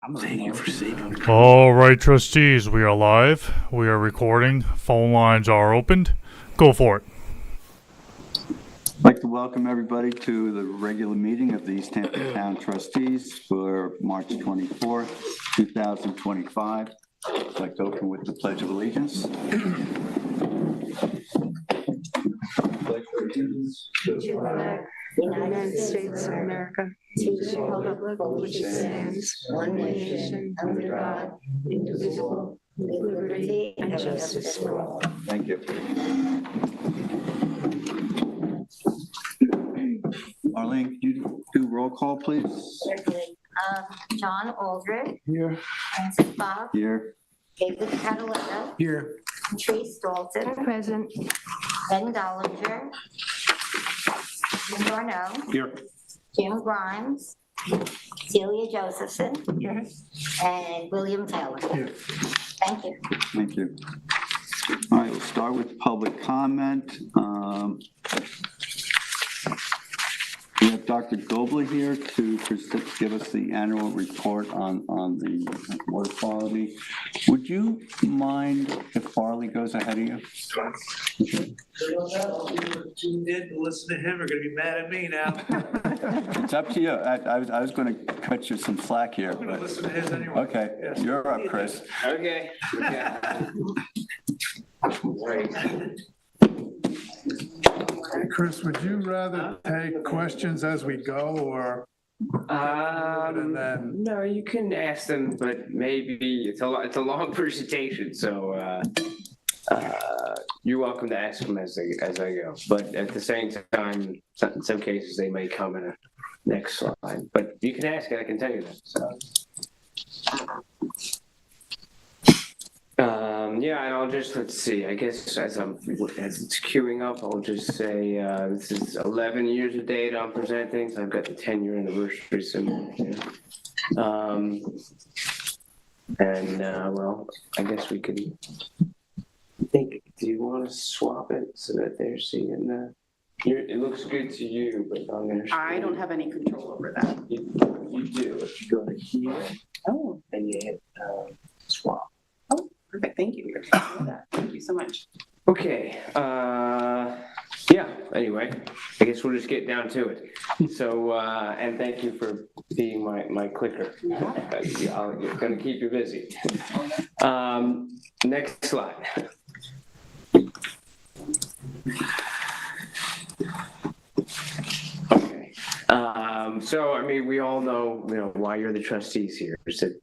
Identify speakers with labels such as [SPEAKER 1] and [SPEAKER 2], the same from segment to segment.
[SPEAKER 1] Thank you for saving me.
[SPEAKER 2] All right, trustees, we are live. We are recording. Phone lines are opened. Go for it.
[SPEAKER 1] I'd like to welcome everybody to the regular meeting of the East Hampton Town Trustees for March 24th, 2025. I'd like to open with the Pledge of Allegiance. Pledge of Allegiance to the flag
[SPEAKER 3] United States of America, to the republic for which it stands, one nation, under God, indivisible, with liberty and justice for all.
[SPEAKER 1] Thank you. Arlene, could you do roll call, please?
[SPEAKER 4] Certainly. John Aldred.
[SPEAKER 1] Here.
[SPEAKER 4] Francis Bob.
[SPEAKER 1] Here.
[SPEAKER 4] David Catalina.
[SPEAKER 1] Here.
[SPEAKER 4] Patrice Dalton.
[SPEAKER 3] Present.
[SPEAKER 4] Ben Dollinger. Jim Darno.
[SPEAKER 1] Here.
[SPEAKER 4] Jim Grimes. Celia Josephson.
[SPEAKER 3] Here.
[SPEAKER 4] And William Taylor.
[SPEAKER 1] Here.
[SPEAKER 4] Thank you.
[SPEAKER 1] Thank you. All right, we'll start with public comment. We have Dr. Gobler here to give us the annual report on the water quality. Would you mind if Farley goes ahead of you?
[SPEAKER 5] Tuned in to listen to him are gonna be mad at me now.
[SPEAKER 1] It's up to you. I was going to cut you some slack here.
[SPEAKER 5] I'm gonna
[SPEAKER 1] But
[SPEAKER 5] listen to his anyway.
[SPEAKER 1] okay,
[SPEAKER 5] Yes.
[SPEAKER 1] you're up, Chris.
[SPEAKER 6] Okay. Yeah. Right.
[SPEAKER 7] Chris, would you rather take questions as we go or? And then,
[SPEAKER 6] No, you can ask them, but maybe it's a long presentation, so you're welcome to ask them as I go. But at the same time, in some cases they may come in a next slide. But you can ask it. I can tell you that. So. Yeah, and I'll just, let's see, I guess as it's queuing up, I'll just say, this is 11 years of data I'm presenting, so I've got the 10-year anniversary soon. Well, I guess we can do you want to swap it so that they're seeing it looks good to you, but I'm going to.
[SPEAKER 8] I don't have any control over that.
[SPEAKER 6] You do, if you go to here,
[SPEAKER 8] Oh,
[SPEAKER 6] and you hit swap.
[SPEAKER 8] perfect. Thank you. Thank you so much.
[SPEAKER 6] Okay, yeah, anyway, I guess we'll just get down to it. So, and thank you for being my clicker. I'm gonna keep you busy. Next slide. Okay, so I mean, we all know, why you're the trustees here, is to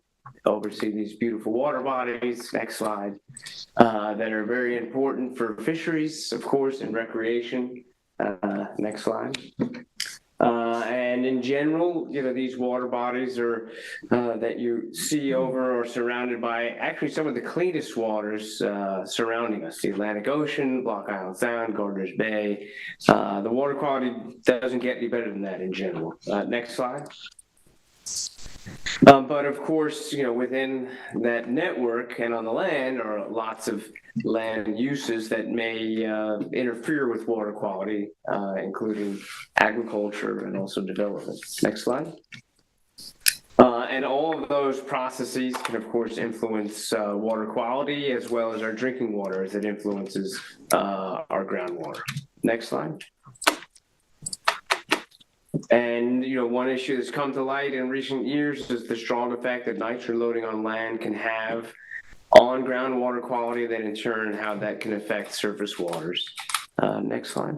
[SPEAKER 6] oversee these beautiful water bodies, next slide, that are very important for fisheries, of course, and recreation. Next slide. And in general, these water bodies are that you see over or surrounded by actually some of the cleanest waters surrounding us: the Atlantic Ocean, Block Island Sound, Gardiner's Bay. The water quality doesn't get any better than that in general. Next slide. But of course, within that network and on the land are lots of land uses that may interfere with water quality, including agriculture and also development. Next slide. And all of those processes can, of course, influence water quality as well as our drinking water, as it influences our groundwater. Next slide. And, one issue that's come to light in recent years is the strong effect that nitrogen loading on land can have on groundwater quality, then in turn, how that can affect surface waters. Next slide.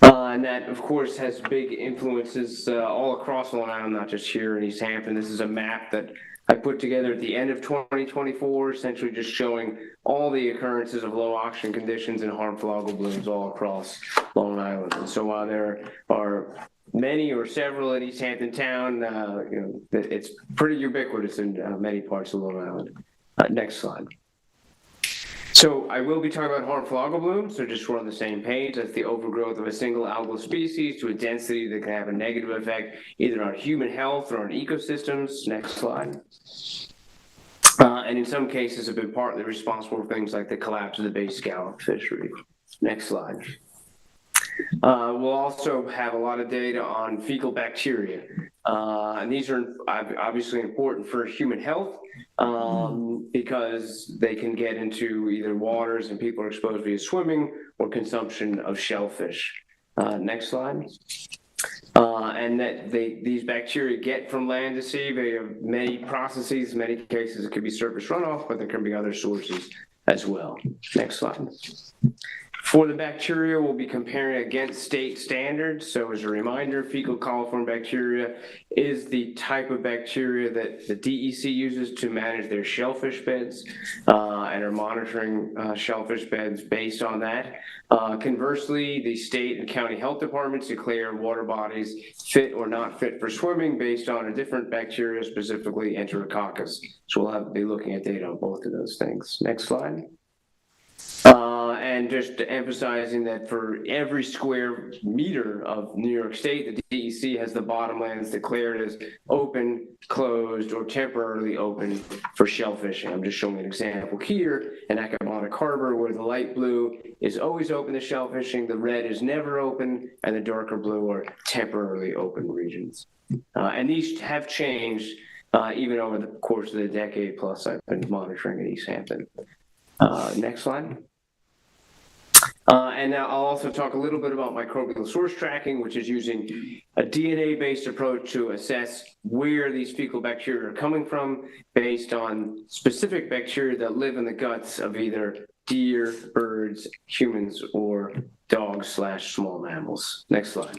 [SPEAKER 6] And that, of course, has big influences all across Long Island, not just here in East Hampton. This is a map that I put together at the end of 2024, essentially just showing all the occurrences of low oxygen conditions and harmful algal blooms all across Long Island. And so while there are many or several in East Hampton town, it's pretty ubiquitous in many parts of Long Island. Next slide. So I will be talking about harmful algal blooms, so just we're on the same page. That's the overgrowth of a single algal species to a density that can have a negative effect either on human health or on ecosystems. Next slide. And in some cases have been partly responsible for things like the collapse of the bay scallop fishery. Next slide. We'll also have a lot of data on fecal bacteria. And these are obviously important for human health because they can get into either waters and people are exposed via swimming or consumption of shellfish. Next slide. And that these bacteria get from land to sea via many processes. In many cases, it could be surface runoff, but there can be other sources as well. Next slide. For the bacteria, we'll be comparing against state standards. So as a reminder, fecal coliform bacteria is the type of bacteria that the DEC uses to manage their shellfish beds and are monitoring shellfish beds based on that. Conversely, the state and county health departments declare water bodies fit or not fit for swimming based on a different bacteria, specifically Enterococcus. So we'll have to be looking at data on both of those things. Next slide. And just emphasizing that for every square meter of New York State, the DEC has the bottomlands declared as open, closed, or temporarily open for shellfishing. I'm just showing an example here in Accabonac Harbor, where the light blue is always open to shellfishing, the red is never open, and the darker blue are temporarily open regions. And these have changed even over the course of the decade plus I've been monitoring in East Hampton. Next slide. And now I'll also talk a little bit about microbial source tracking, which is using a DNA-based approach to assess where these fecal bacteria are coming from based on specific bacteria that live in the guts of either deer, birds, humans, or dogs/small mammals. Next slide.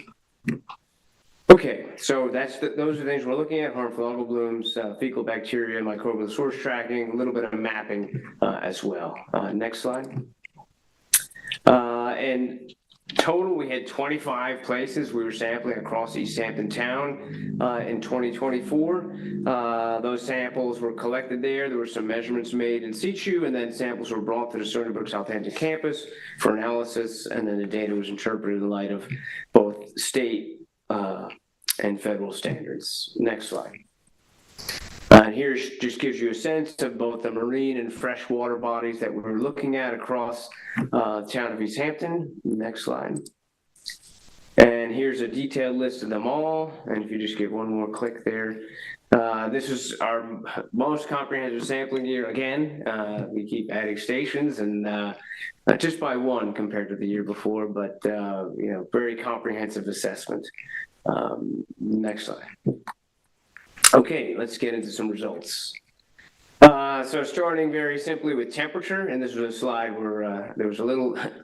[SPEAKER 6] Okay, so those are things we're looking at: harmful algal blooms, fecal bacteria, microbial source tracking, a little bit of mapping as well. Next slide. And total, we had 25 places we were sampling across East Hampton town in 2024. Those samples were collected there. There were some measurements made in situ, and then samples were brought to the Stony Brook Southampton campus for analysis, and then the data was interpreted in light of both state and federal standards. Next slide. And here just gives you a sense of both the marine and freshwater bodies that we're looking at across the town of East Hampton. Next slide. And here's a detailed list of them all. And if you just get one more click there. This is our most comprehensive sampling year. Again, we keep adding stations, and just by one compared to the year before, but very comprehensive assessment. Next slide. Okay, let's get into some results. So starting very simply with temperature, and this was a slide where there was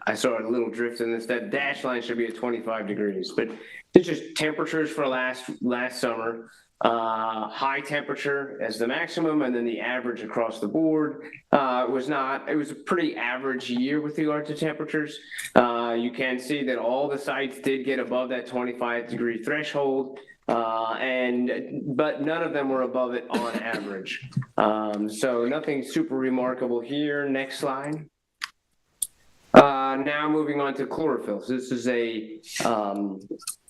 [SPEAKER 6] I saw a little drift in this. That dash line should be at 25 degrees, but it's just temperatures for last summer. High temperature as the maximum, and then the average across the board it was a pretty average year with regard to temperatures. You can see that all the sites did get above that 25-degree threshold. But none of them were above it on average. So nothing super remarkable here. Next slide. Now moving on to chlorophyll. So this is a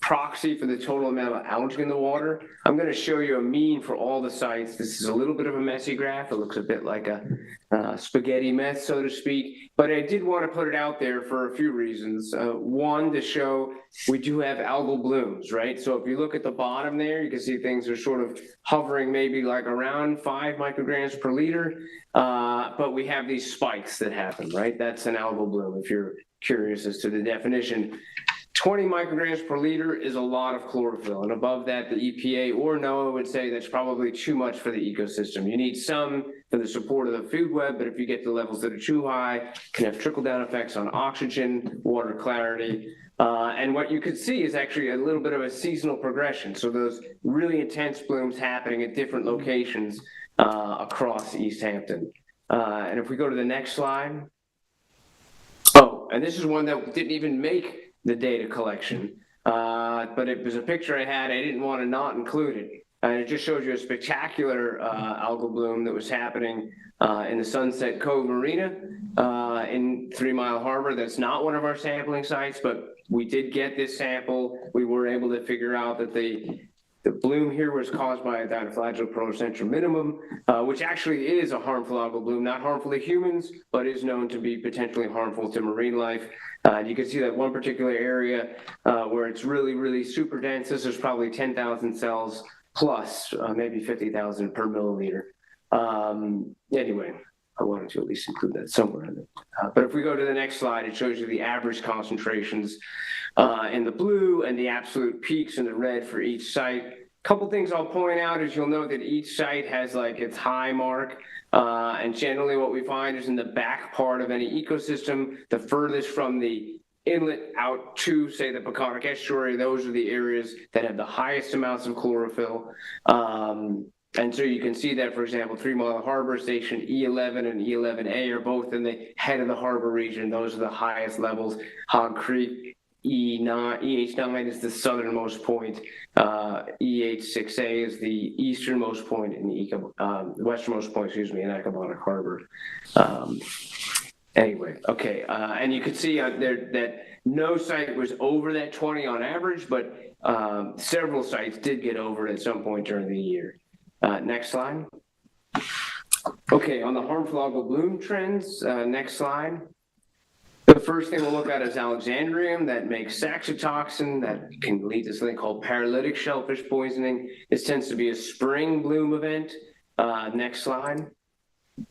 [SPEAKER 6] proxy for the total amount of algae in the water. I'm going to show you a mean for all the sites. This is a little bit of a messy graph. It looks a bit like a spaghetti mess, so to speak. But I did want to put it out there for a few reasons. One, to show we do have algal blooms, right? So if you look at the bottom there, you can see things are sort of hovering maybe like around 5 micrograms per liter. But we have these spikes that happen, right? That's an algal bloom, if you're curious as to the definition. 20 micrograms per liter is a lot of chlorophyll, and above that, the EPA or NOAA would say that's probably too much for the ecosystem. You need some for the support of the food web, but if you get to levels that are too high, it can have trickle-down effects on oxygen, water clarity, and what you could see is actually a little bit of a seasonal progression. So those really intense blooms happening at different locations across East Hampton. And if we go to the next slide. Oh, and this is one that didn't even make the data collection, but it was a picture I had. I didn't want to not include it. And it just shows you a spectacular algal bloom that was happening in the Sunset Cove Marina in 3 Mile Harbor. That's not one of our sampling sites, but we did get this sample. We were able to figure out that the bloom here was caused by a dinoflagellate protocentrum minimum, which actually is a harmful algal bloom, not harmful to humans, but is known to be potentially harmful to marine life. You can see that one particular area where it's really, really super dense. This is probably 10,000 cells plus maybe 50,000 per milliliter. Anyway, I wanted to at least include that somewhere in it. But if we go to the next slide, it shows you the average concentrations in the blue and the absolute peaks in the red for each site. Couple things I'll point out is you'll note that each site has like its high mark, and generally what we find is in the back part of any ecosystem, the furthest from the inlet out to, say, the Peconic Estuary, those are the areas that have the highest amounts of chlorophyll. And so you can see that, for example, 3 Mile Harbor Station E11 and E11A are both in the head of the harbor region. Those are the highest levels. Hog Creek, EH9 is the southernmost point. EH6A is the easternmost point in the westernmost point, excuse me, in Accabonac Harbor. Anyway, okay, and you can see there that no site was over that 20 on average, but several sites did get over it at some point during the year. Next slide. Okay, on the harmful algal bloom trends, next slide. The first thing we'll look at is Alexandrium that makes saxitoxin that can lead to something called paralytic shellfish poisoning. This tends to be a spring bloom event. Next slide.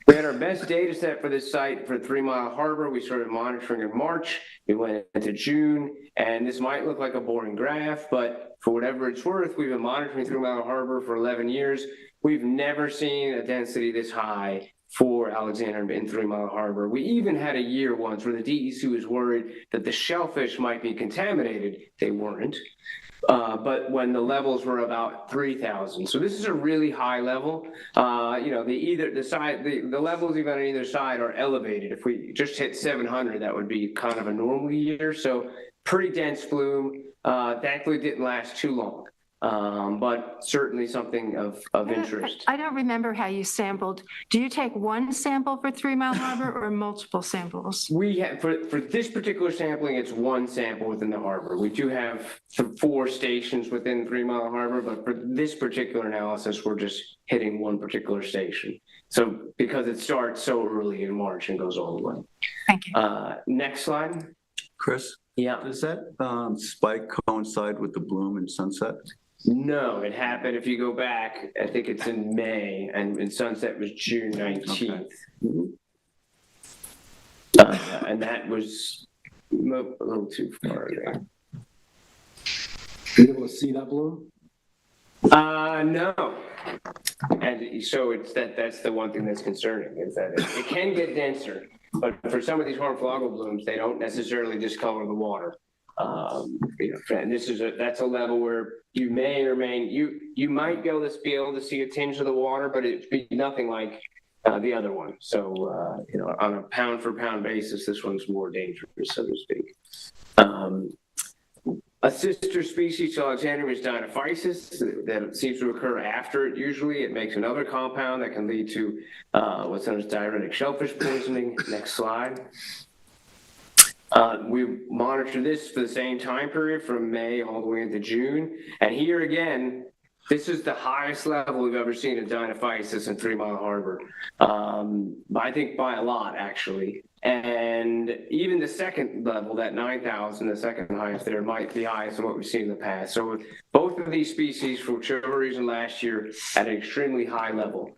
[SPEAKER 6] We had our best data set for this site for 3 Mile Harbor. We started monitoring in March. We went into June, and this might look like a boring graph, but for whatever it's worth, we've been monitoring 3 Mile Harbor for 11 years. We've never seen a density this high for Alexandrium in 3 Mile Harbor. We even had a year once where the DEC was worried that the shellfish might be contaminated. They weren't. But when the levels were about 3,000. So this is a really high level. You know, the levels even on either side are elevated. If we just hit 700, that would be kind of a normal year. So pretty dense bloom. Thankfully, it didn't last too long. But certainly something of interest.
[SPEAKER 3] I don't remember how you sampled. Do you take one sample for 3 Mile Harbor or multiple samples?
[SPEAKER 6] We have, for this particular sampling, it's one sample within the harbor. We do have 4 stations within 3 Mile Harbor, but for this particular analysis, we're just hitting one particular station. So because it starts so early in March and goes all the way.
[SPEAKER 3] Thank you.
[SPEAKER 6] Next slide.
[SPEAKER 1] Chris,
[SPEAKER 6] Yeah.
[SPEAKER 1] does that spike coincide with the bloom in Sunset?
[SPEAKER 6] No, it happened, if you go back, I think it's in May, and Sunset was June 19th.
[SPEAKER 1] Okay.
[SPEAKER 6] And that was a little too far away.
[SPEAKER 9] You able to see that bloom?
[SPEAKER 6] No. And so it's that's the one thing that's concerning, is that it can get denser, but for some of these harmful algal blooms, they don't necessarily discolor the water. You know, and that's a level where you may or you might be able to see a tinge of the water, but it'd be nothing like the other one. So you know, on a pound for pound basis, this one's more dangerous, so to speak. A sister species to Alexandrium is Dinophysis that seems to occur after it. Usually, it makes another compound that can lead to what's known as diuretic shellfish poisoning. Next slide. We monitor this for the same time period from May all the way into June. And here again, this is the highest level we've ever seen of Dinophysis in 3 Mile Harbor. I think by a lot, actually. And even the second level, that 9,000, the second highest there, might be highest than what we've seen in the past. So both of these species, for whichever reason last year, at an extremely high level.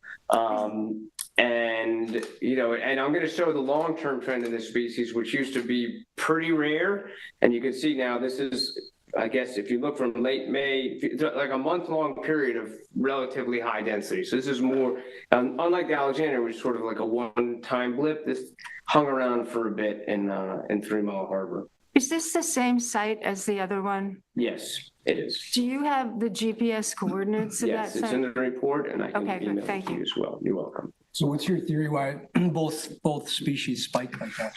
[SPEAKER 6] And, you know, and I'm going to show the long-term trend in this species, which used to be pretty rare. And you can see now this is, I guess, if you look from late May, like a month-long period of relatively high density. So this is more, unlike the Alexandria, which is sort of like a one-time blip, this hung around for a bit in 3 Mile Harbor.
[SPEAKER 3] Is this the same site as the other one?
[SPEAKER 6] Yes, it is.
[SPEAKER 3] Do you have the GPS coordinates of that
[SPEAKER 6] Yes,
[SPEAKER 3] site?
[SPEAKER 6] it's in the report, and I can
[SPEAKER 3] Okay, good.
[SPEAKER 6] email it
[SPEAKER 3] Thank
[SPEAKER 6] to you
[SPEAKER 3] you.
[SPEAKER 6] as well. You're welcome.
[SPEAKER 9] So what's your theory why both species spike like that?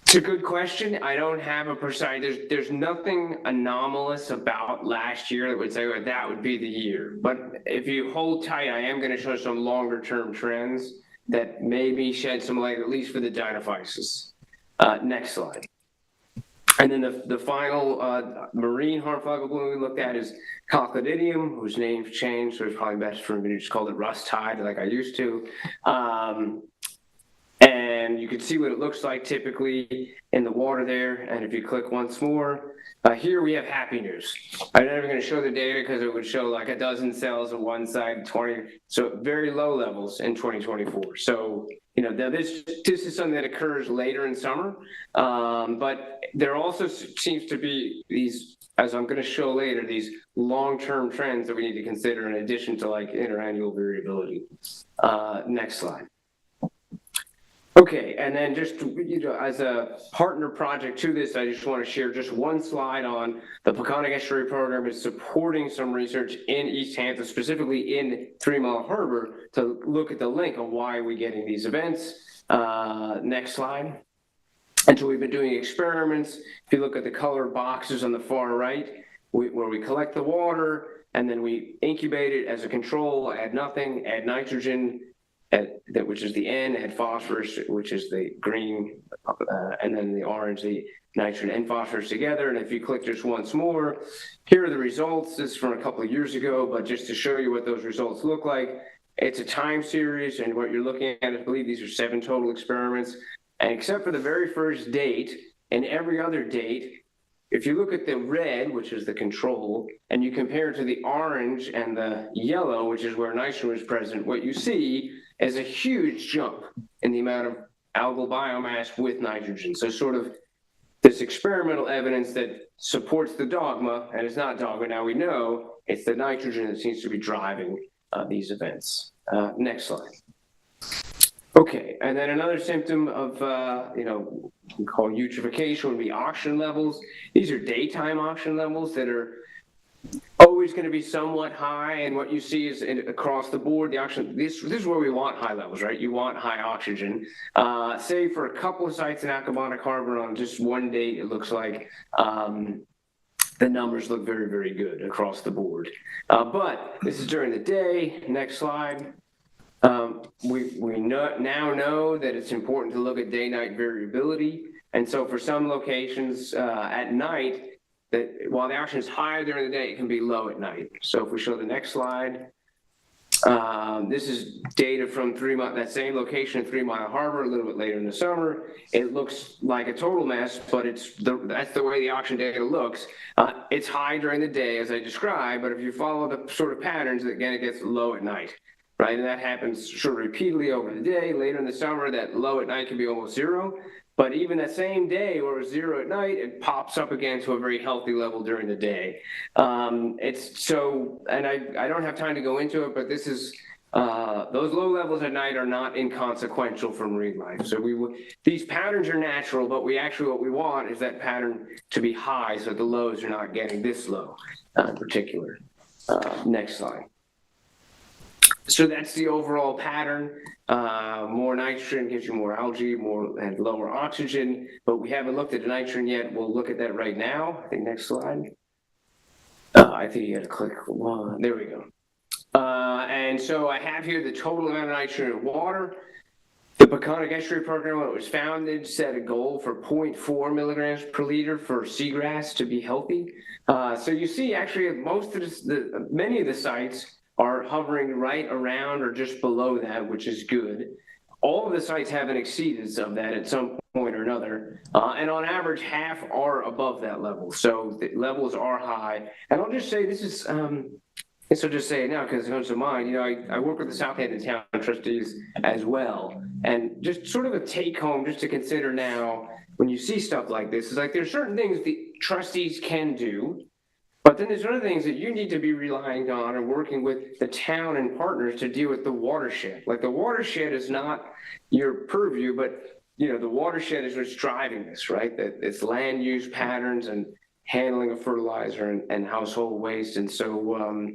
[SPEAKER 6] It's a good question. I don't have a precise, there's nothing anomalous about last year that would say well, that would be the year. But if you hold tight, I am going to show some longer term trends that maybe shed some light, at least for the Dinophysis. Next slide. And then the final marine harmful algal bloom we looked at is Cochlodidium, whose name's changed, so it's probably best for me to just call it rust tide like I used to. And you can see what it looks like typically in the water there. And if you click once more, Here we have happy news. I'm never going to show the data because it would show like a dozen cells on one side, 20, so very low levels in 2024. So, this is something that occurs later in summer, but there also seems to be these, as I'm going to show later, these long-term trends that we need to consider in addition to like interannual variability. Next slide. Okay, and then just, as a partner project to this, I just want to share just one slide on the Peconic Estuary Program is supporting some research in East Hampton, specifically in 3 Mile Harbor, to look at the link on why we're getting these events. Next slide. And so we've been doing experiments. If you look at the colored boxes on the far right, where we collect the water, and then we incubate it as a control, add nothing, add nitrogen, which is the N, add phosphorus, which is the green, and then the orange, the nitrogen and phosphorus together. And if you click just once more, here are the results. This is from a couple of years ago, but just to show you what those results look like, it's a time series, and what you're looking at, I believe these are 7 total experiments. And except for the very first date and every other date, if you look at the red, which is the control, and you compare it to the orange and the yellow, which is where nitrogen was present, what you see is a huge jump in the amount of algal biomass with nitrogen. So sort of this experimental evidence that supports the dogma, and it's not dogma, now we know it's the nitrogen that seems to be driving these events. Next slide. Okay, and then another symptom of, we call eutrophication would be oxygen levels. These are daytime oxygen levels that are always going to be somewhat high, and what you see is across the board, the oxygen, this is where we want high levels, right? You want high oxygen. Say for a couple of sites in Accabonac Harbor on just one date, it looks like the numbers look very, very good across the board. But this is during the day. Next slide. We now know that it's important to look at day-night variability. And so for some locations at night, that while the oxygen is higher during the day, it can be low at night. So if we show the next slide, this is data from that same location, 3 Mile Harbor, a little bit later in the summer. It looks like a total mess, but that's the way the oxygen data looks. It's high during the day, as I described, but if you follow the sort of patterns, again, it gets low at night. Right, and that happens sort of repeatedly over the day. Later in the summer, that low at night can be almost 0. But even that same day where it's 0 at night, it pops up again to a very healthy level during the day. It's so, and I don't have time to go into it, but this is, those low levels at night are not inconsequential for marine life. So these patterns are natural, but what we want is that pattern to be high so the lows are not getting this low in particular. Next slide. So that's the overall pattern. More nitrogen gives you more algae, and lower oxygen, but we haven't looked at the nitrogen yet. We'll look at that right now. I think next slide. I think you got to click one. There we go. And so I have here the total amount of nitrogen in water. The Peconic Estuary Program, when it was founded, set a goal for 0.4 milligrams per liter for seagrass to be healthy. So you see, actually, many of the sites are hovering right around or just below that, which is good. All of the sites have an exceedance of that at some point or another. And on average, half are above that level. So the levels are high. And I'll just say this is, so just say it now because it comes to mind, I work with the Southampton Town Trustees as well. And just sort of a take home just to consider now, when you see stuff like this, is like there's certain things the trustees can do, but then there's other things that you need to be relying on and working with the town and partners to deal with the watershed. Like the watershed is not your purview, but the watershed is what's driving this, right? That it's land use patterns and handling of fertilizer and household waste. And so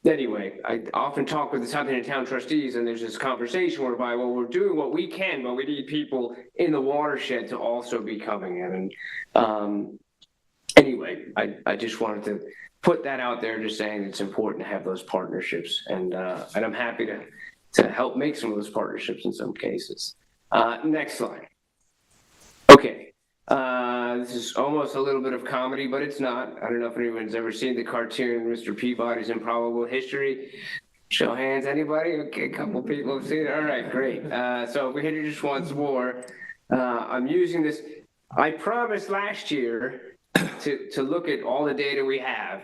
[SPEAKER 6] anyway, I often talk with the Southampton Town Trustees, and there's this conversation whereby, well, we're doing what we can, but we need people in the watershed to also be coming in. And anyway, I just wanted to put that out there, just saying it's important to have those partnerships, and I'm happy to help make some of those partnerships in some cases. Next slide. Okay, this is almost a little bit of comedy, but it's not. I don't know if anyone's ever seen the cartoon Mr. Peabody's Improbable History. Show hands, anybody? Okay, a couple people have seen it. All right, great. So if we hit it just once more, I'm using this. I promised last year to look at all the data we have,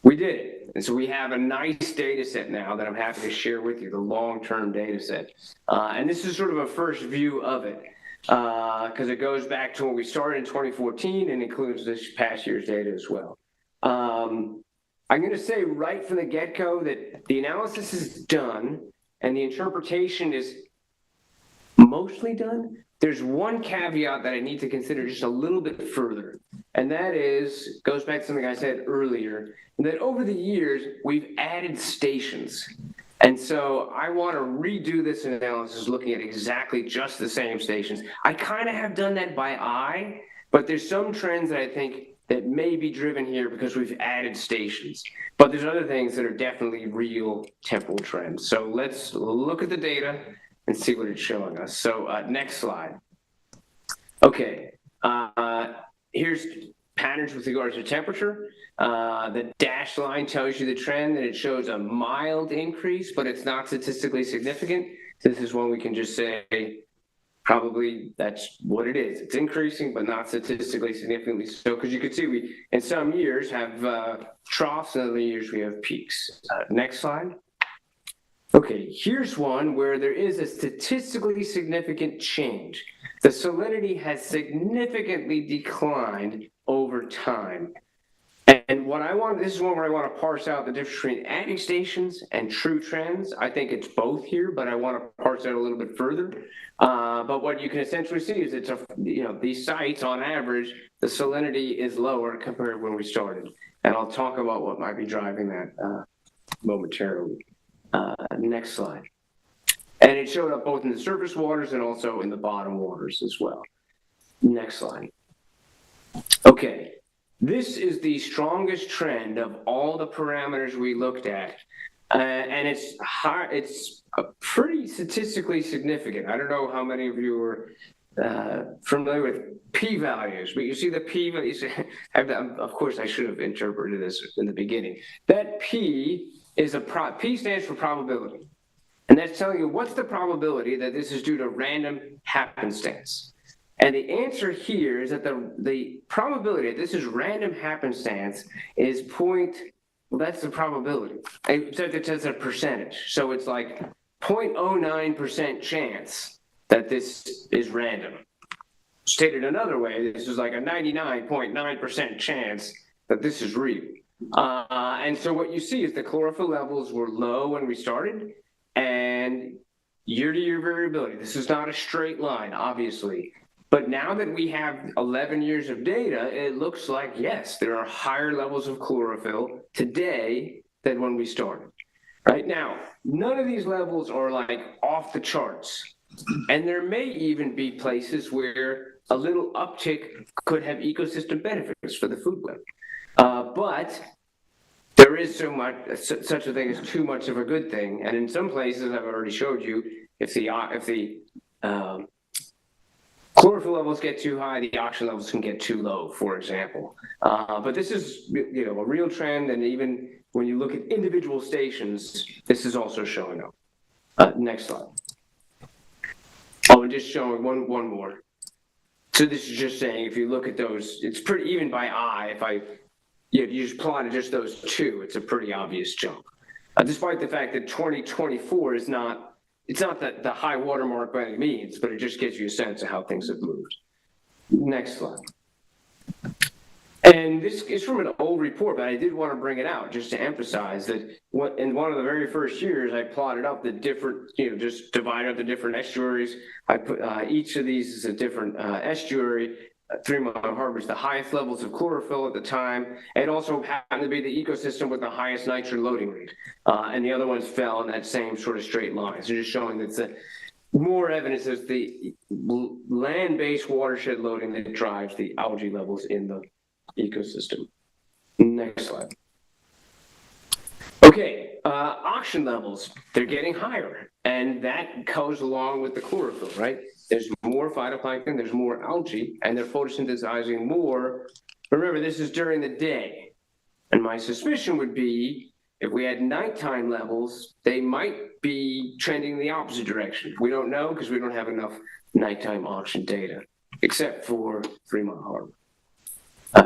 [SPEAKER 6] we did it. And so we have a nice data set now that I'm happy to share with you, the long-term data set. And this is sort of a first view of it, because it goes back to when we started in 2014 and includes this past year's data as well. I'm going to say right from the get-go that the analysis is done and the interpretation is mostly done. There's one caveat that I need to consider just a little bit further, and that is, goes back to something I said earlier, that over the years, we've added stations. And so I want to redo this analysis looking at exactly just the same stations. I kind of have done that by eye, but there's some trends that I think that may be driven here because we've added stations. But there's other things that are definitely real temporal trends. So let's look at the data and see what it's showing us. So next slide. Okay, here's patterns with regards to temperature. The dashed line tells you the trend, and it shows a mild increase, but it's not statistically significant. This is one we can just say, probably that's what it is. It's increasing, but not statistically significantly so, because you can see we, in some years, have troughs, and other years we have peaks. Next slide. Okay, here's one where there is a statistically significant change. The salinity has significantly declined over time. And what I want, this is one where I want to parse out the difference between adding stations and true trends. I think it's both here, but I want to parse out a little bit further. But what you can essentially see is it's these sites on average, the salinity is lower compared to when we started. And I'll talk about what might be driving that momentarily. Next slide. And it showed up both in the surface waters and also in the bottom waters as well. Next slide. Okay, this is the strongest trend of all the parameters we looked at. And it's pretty statistically significant. I don't know how many of you are familiar with p-values, but you see the p-values. Of course, I should have interpreted this in the beginning. That p is P stands for probability. And that's telling you what's the probability that this is due to random happenstance. And the answer here is that the probability that this is random happenstance is that's the probability. It's a percentage. So it's like 0.09% chance that this is random. Stated another way, this is like a 99.9% chance that this is real. And so what you see is the chlorophyll levels were low when we started, and year-to-year variability. This is not a straight line, obviously. But now that we have 11 years of data, it looks like, yes, there are higher levels of chlorophyll today than when we started. Right now, none of these levels are like off the charts. And there may even be places where a little uptick could have ecosystem benefits for the food web. But there is such a thing as too much of a good thing. And in some places, I've already showed you, if the chlorophyll levels get too high, the oxygen levels can get too low, for example. But this is a real trend, and even when you look at individual stations, this is also showing up. Next slide. Oh, and just showing one more. So this is just saying, if you look at those, it's pretty even by eye. You just plotted just those two, it's a pretty obvious jump. Despite the fact that 2024 is not, it's not the high watermark by any means, but it just gives you a sense of how things have moved. Next slide. And this is from an old report, but I did want to bring it out just to emphasize that in one of the very first years, I plotted up the different, just divided up the different estuaries. I put each of these is a different estuary. 3 Mile Harbor is the highest levels of chlorophyll at the time. It also happened to be the ecosystem with the highest nitrogen loading rate. And the other ones fell in that same sort of straight line. So just showing that more evidence is the land-based watershed loading that drives the algae levels in the ecosystem. Next slide. Okay, oxygen levels, they're getting higher. And that goes along with the chlorophyll, right? There's more phytoplankton, there's more algae, and they're photosynthesizing more. Remember, this is during the day. And my suspicion would be, if we had nighttime levels, they might be trending the opposite direction. We don't know because we don't have enough nighttime oxygen data, except for 3 Mile Harbor.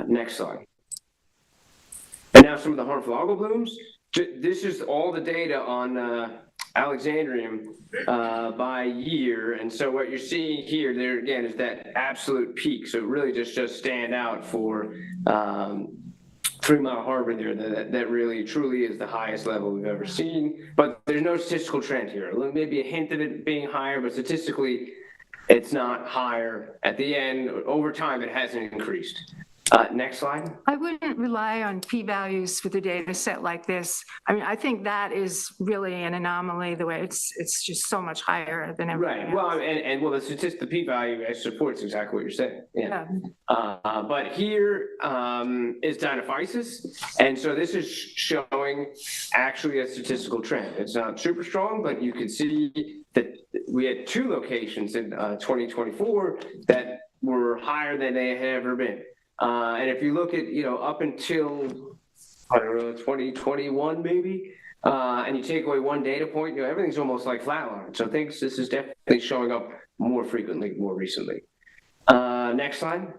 [SPEAKER 6] Next slide. And now some of the harmful algal blooms. This is all the data on Alexandrium by year. And so what you're seeing here, there again, is that absolute peak. So it really just stand out for 3 Mile Harbor there. That really truly is the highest level we've ever seen. But there's no statistical trend here. Maybe a hint of it being higher, but statistically, it's not higher. At the end, over time, it hasn't increased. Next slide.
[SPEAKER 3] I wouldn't rely on p-values with a data set like this. I mean, I think that is really an anomaly, the way it's just so much higher than everything
[SPEAKER 6] Right. Well,
[SPEAKER 3] else.
[SPEAKER 6] and the p-value supports exactly what you're saying. Yeah.
[SPEAKER 3] Yeah.
[SPEAKER 6] But here is dinophysis, and so this is showing actually a statistical trend. It's not super strong, but you can see that we had 2 locations in 2024 that were higher than they had ever been. And if you look at, up until, I don't know, 2021 maybe, and you take away one data point, everything's almost like flatline. So this is definitely showing up more frequently, more recently. Next slide.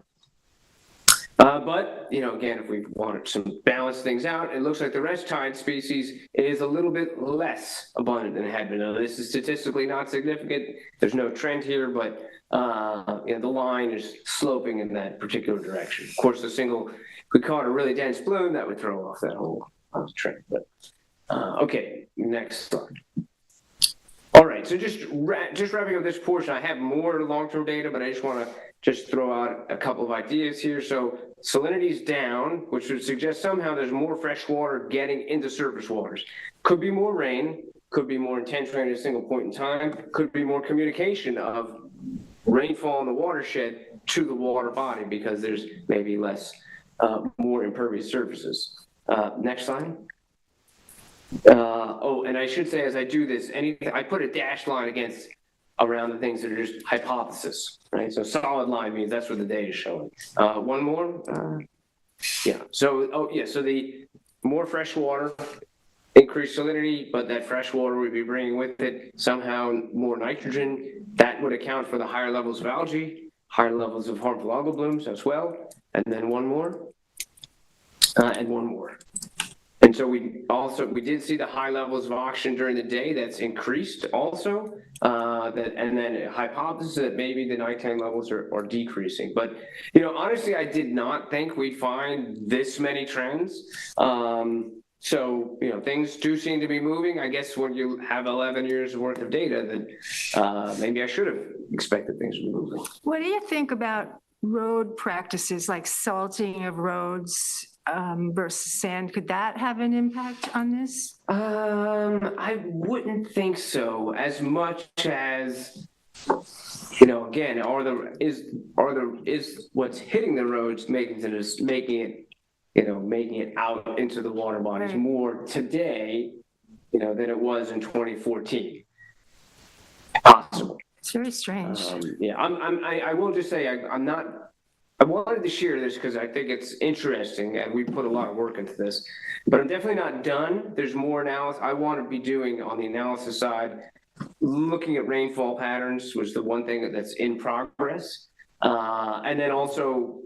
[SPEAKER 6] But, again, if we wanted to balance things out, it looks like the rest tide species is a little bit less abundant than it had been. Now, this is statistically not significant. There's no trend here, but the line is sloping in that particular direction. Of course, if we caught a really dense bloom, that would throw off that whole trend. But okay, next slide. All right, so just wrapping up this portion, I have more long-term data, but I just want to throw out a couple of ideas here. So salinity's down, which would suggest somehow there's more fresh water getting into surface waters. Could be more rain, could be more intense rain at a single point in time, could be more communication of rainfall in the watershed to the water body because there's maybe more impervious surfaces. Next slide. And I should say, as I do this, I put a dashed line around the things that are just hypothesis, right? So solid line means that's what the data is showing. One more. Yeah. So the more fresh water, increased salinity, but that fresh water would be bringing with it somehow more nitrogen. That would account for the higher levels of algae, higher levels of harmful algal blooms as well. And then one more, and one more. And so we did see the high levels of oxygen during the day. That's increased also. And then a hypothesis that maybe the nighttime levels are decreasing. But honestly, I did not think we'd find this many trends. So, things do seem to be moving. I guess when you have 11 years worth of data, then maybe I should have expected things to be moving.
[SPEAKER 3] What do you think about road practices like salting of roads versus sand? Could that have an impact on this?
[SPEAKER 6] I wouldn't think so, as much as, again, is what's hitting the roads making it out into the water bodies
[SPEAKER 3] Right.
[SPEAKER 6] more today, than it was in 2014. Possible.
[SPEAKER 3] It's very strange.
[SPEAKER 6] I will just say I wanted to share this because I think it's interesting and we put a lot of work into this, but I'm definitely not done. There's more analysis I want to be doing on the analysis side, looking at rainfall patterns, which is the one thing that's in progress. And then also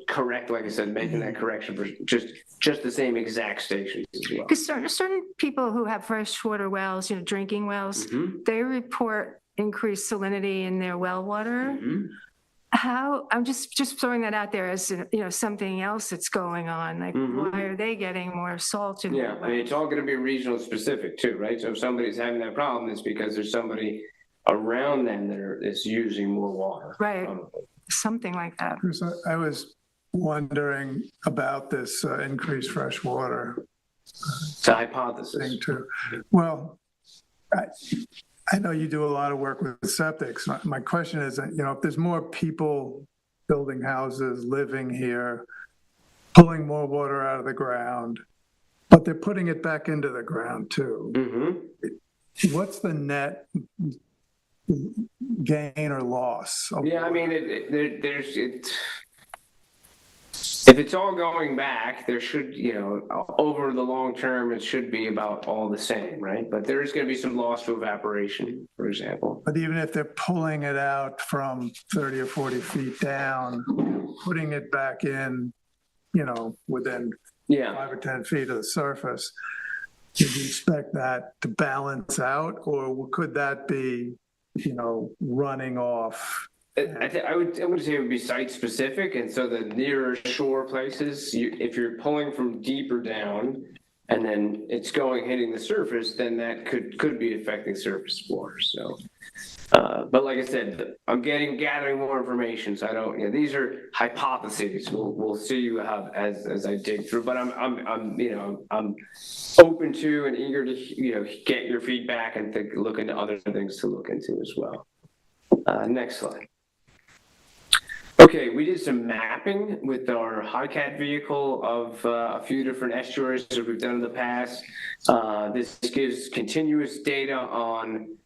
[SPEAKER 6] like I said, making that correction for just the same exact stations as well.
[SPEAKER 3] Because certain people who have freshwater wells, drinking wells, they report increased salinity in their well water. How, I'm just throwing that out there as, something else that's going on. Like, why are they getting more salt in their
[SPEAKER 6] I mean, it's all going to be regional specific too, right? So if somebody's having that problem, it's because there's somebody around them that's using more water.
[SPEAKER 3] Right. Something like that.
[SPEAKER 7] Bruce, I was wondering about this increased fresh water
[SPEAKER 6] It's a hypothesis.
[SPEAKER 7] thing too. Well, I know you do a lot of work with septics. My question is, if there's more people building houses, living here, pulling more water out of the ground, but they're putting it back into the ground too. What's the net gain or loss?
[SPEAKER 6] Yeah, I mean, if it's all going back, there should, over the long term, it should be about all the same, right? But there is going to be some loss to evaporation, for example.
[SPEAKER 7] But even if they're pulling it out from 30 or 40 feet down, putting it back in, within
[SPEAKER 6] Yeah.
[SPEAKER 7] 5 or 10 feet of the surface. Did you expect that to balance out, or could that be, running off?
[SPEAKER 6] I would say it would be site specific, and so the nearer shore places, if you're pulling from deeper down and then it's hitting the surface, then that could be affecting surface water. So, but like I said, I'm gathering more information, so I don't. These are hypotheses. We'll see how as I dig through. But I'm open to and eager to get your feedback and look into other things to look into as well. Next slide. Okay, we did some mapping with our HiCat vehicle of a few different estuaries that we've done in the past. This gives continuous data on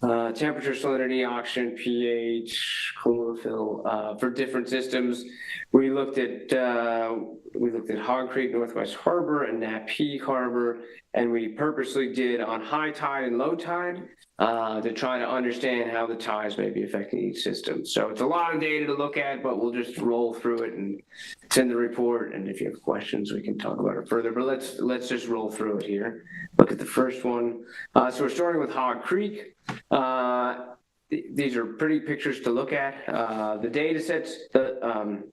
[SPEAKER 6] temperature, salinity, oxygen, pH, chlorophyll for different systems. We looked at Hog Creek, Northwest Harbor, and Napeague Harbor, and we purposely did on high tide and low tide to try to understand how the tides may be affecting each system. So it's a lot of data to look at, but we'll just roll through it, and it's in the report. And if you have questions, we can talk about it further. But let's just roll through it here. Look at the first one. So we're starting with Hog Creek. These are pretty pictures to look at. The data sets, the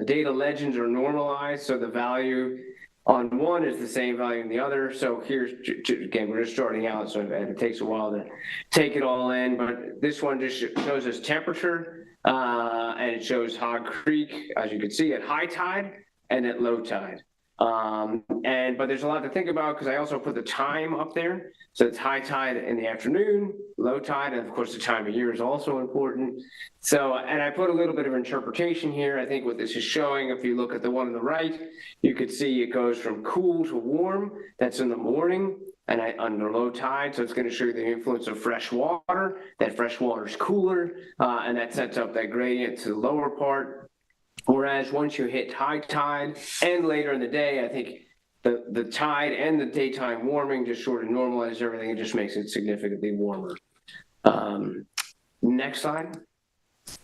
[SPEAKER 6] data legends are normalized, so the value on one is the same value in the other. So here's, again, we're just starting out, so it takes a while to take it all in, but this one just shows us temperature, and it shows Hog Creek, as you can see, at high tide and at low tide. But there's a lot to think about because I also put the time up there. So it's high tide in the afternoon, low tide, and of course the time of year is also important. So, and I put a little bit of interpretation here. I think what this is showing, if you look at the one on the right, you could see it goes from cool to warm. That's in the morning and under low tide. So it's going to show you the influence of fresh water. That fresh water is cooler, and that sets up that gradient to the lower part. Whereas once you hit high tide and later in the day, I think the tide and the daytime warming just sort of normalizes everything and just makes it significantly warmer. Next slide.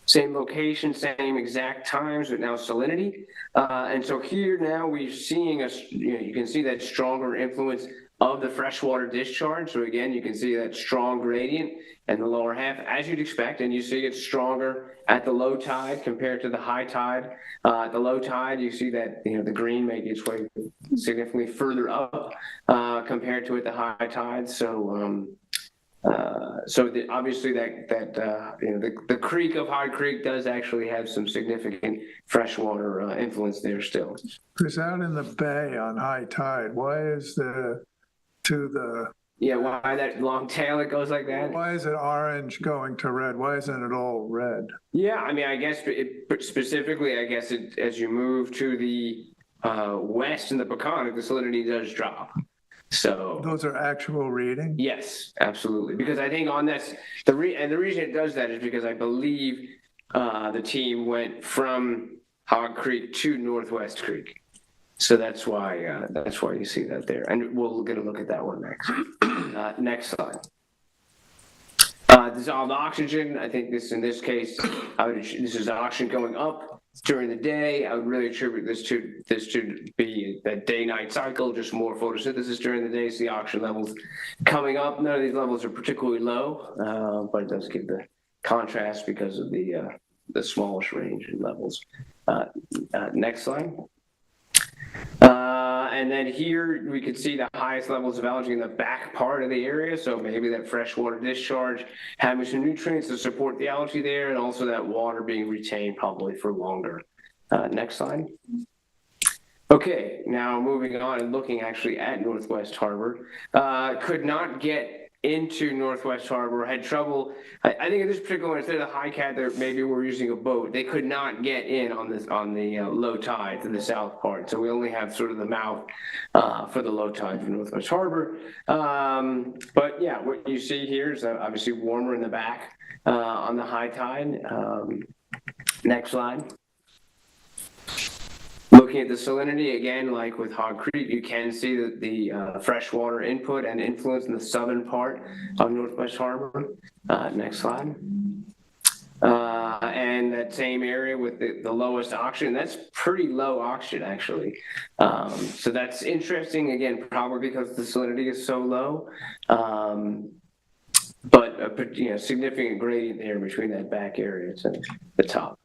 [SPEAKER 6] Same location, same exact times, but now salinity. And so here now we're seeing you can see that stronger influence of the freshwater discharge. So again, you can see that strong gradient in the lower half, as you'd expect, and you see it stronger at the low tide compared to the high tide. At the low tide, you see that the green may be its way significantly further up compared to at the high tide. So obviously the creek of Hog Creek does actually have some significant freshwater influence there still.
[SPEAKER 7] Chris, out in the bay on high tide, why is
[SPEAKER 6] why that long tail that goes like that?
[SPEAKER 7] Why is it orange going to red? Why isn't it all red?
[SPEAKER 6] Yeah, I mean, I guess specifically, as you move to the west in the Peconic, the salinity does drop. So
[SPEAKER 7] those are actual readings?
[SPEAKER 6] Yes, absolutely. Because I think on this, the reason it does that is because I believe the team went from Hog Creek to Northwest Creek. So that's why you see that there. And we'll get a look at that one next. Next slide. Dissolved oxygen. I think in this case, this is oxygen going up during the day. I would really attribute this to be that day-night cycle, just more photosynthesis during the day. So the oxygen levels coming up. None of these levels are particularly low, but it does give the contrast because of the smallish range in levels. Next slide. And then here we could see the highest levels of algae in the back part of the area. So maybe that freshwater discharge having some nutrients to support the algae there, and also that water being retained probably for longer. Next slide. Okay, now moving on and looking actually at Northwest Harbor. Could not get into Northwest Harbor, had trouble. I think in this particular one, instead of the HiCat, there maybe we're using a boat. They could not get in on the low tide to the south part. So we only have sort of the mouth for the low tide for Northwest Harbor. But yeah, what you see here is obviously warmer in the back on the high tide. Next slide. Looking at the salinity, again, like with Hog Creek, you can see that the freshwater input and influence in the southern part of Northwest Harbor. Next slide. And that same area with the lowest oxygen, that's pretty low oxygen actually. So that's interesting, again, probably because the salinity is so low. But a significant gradient there between that back area to the top.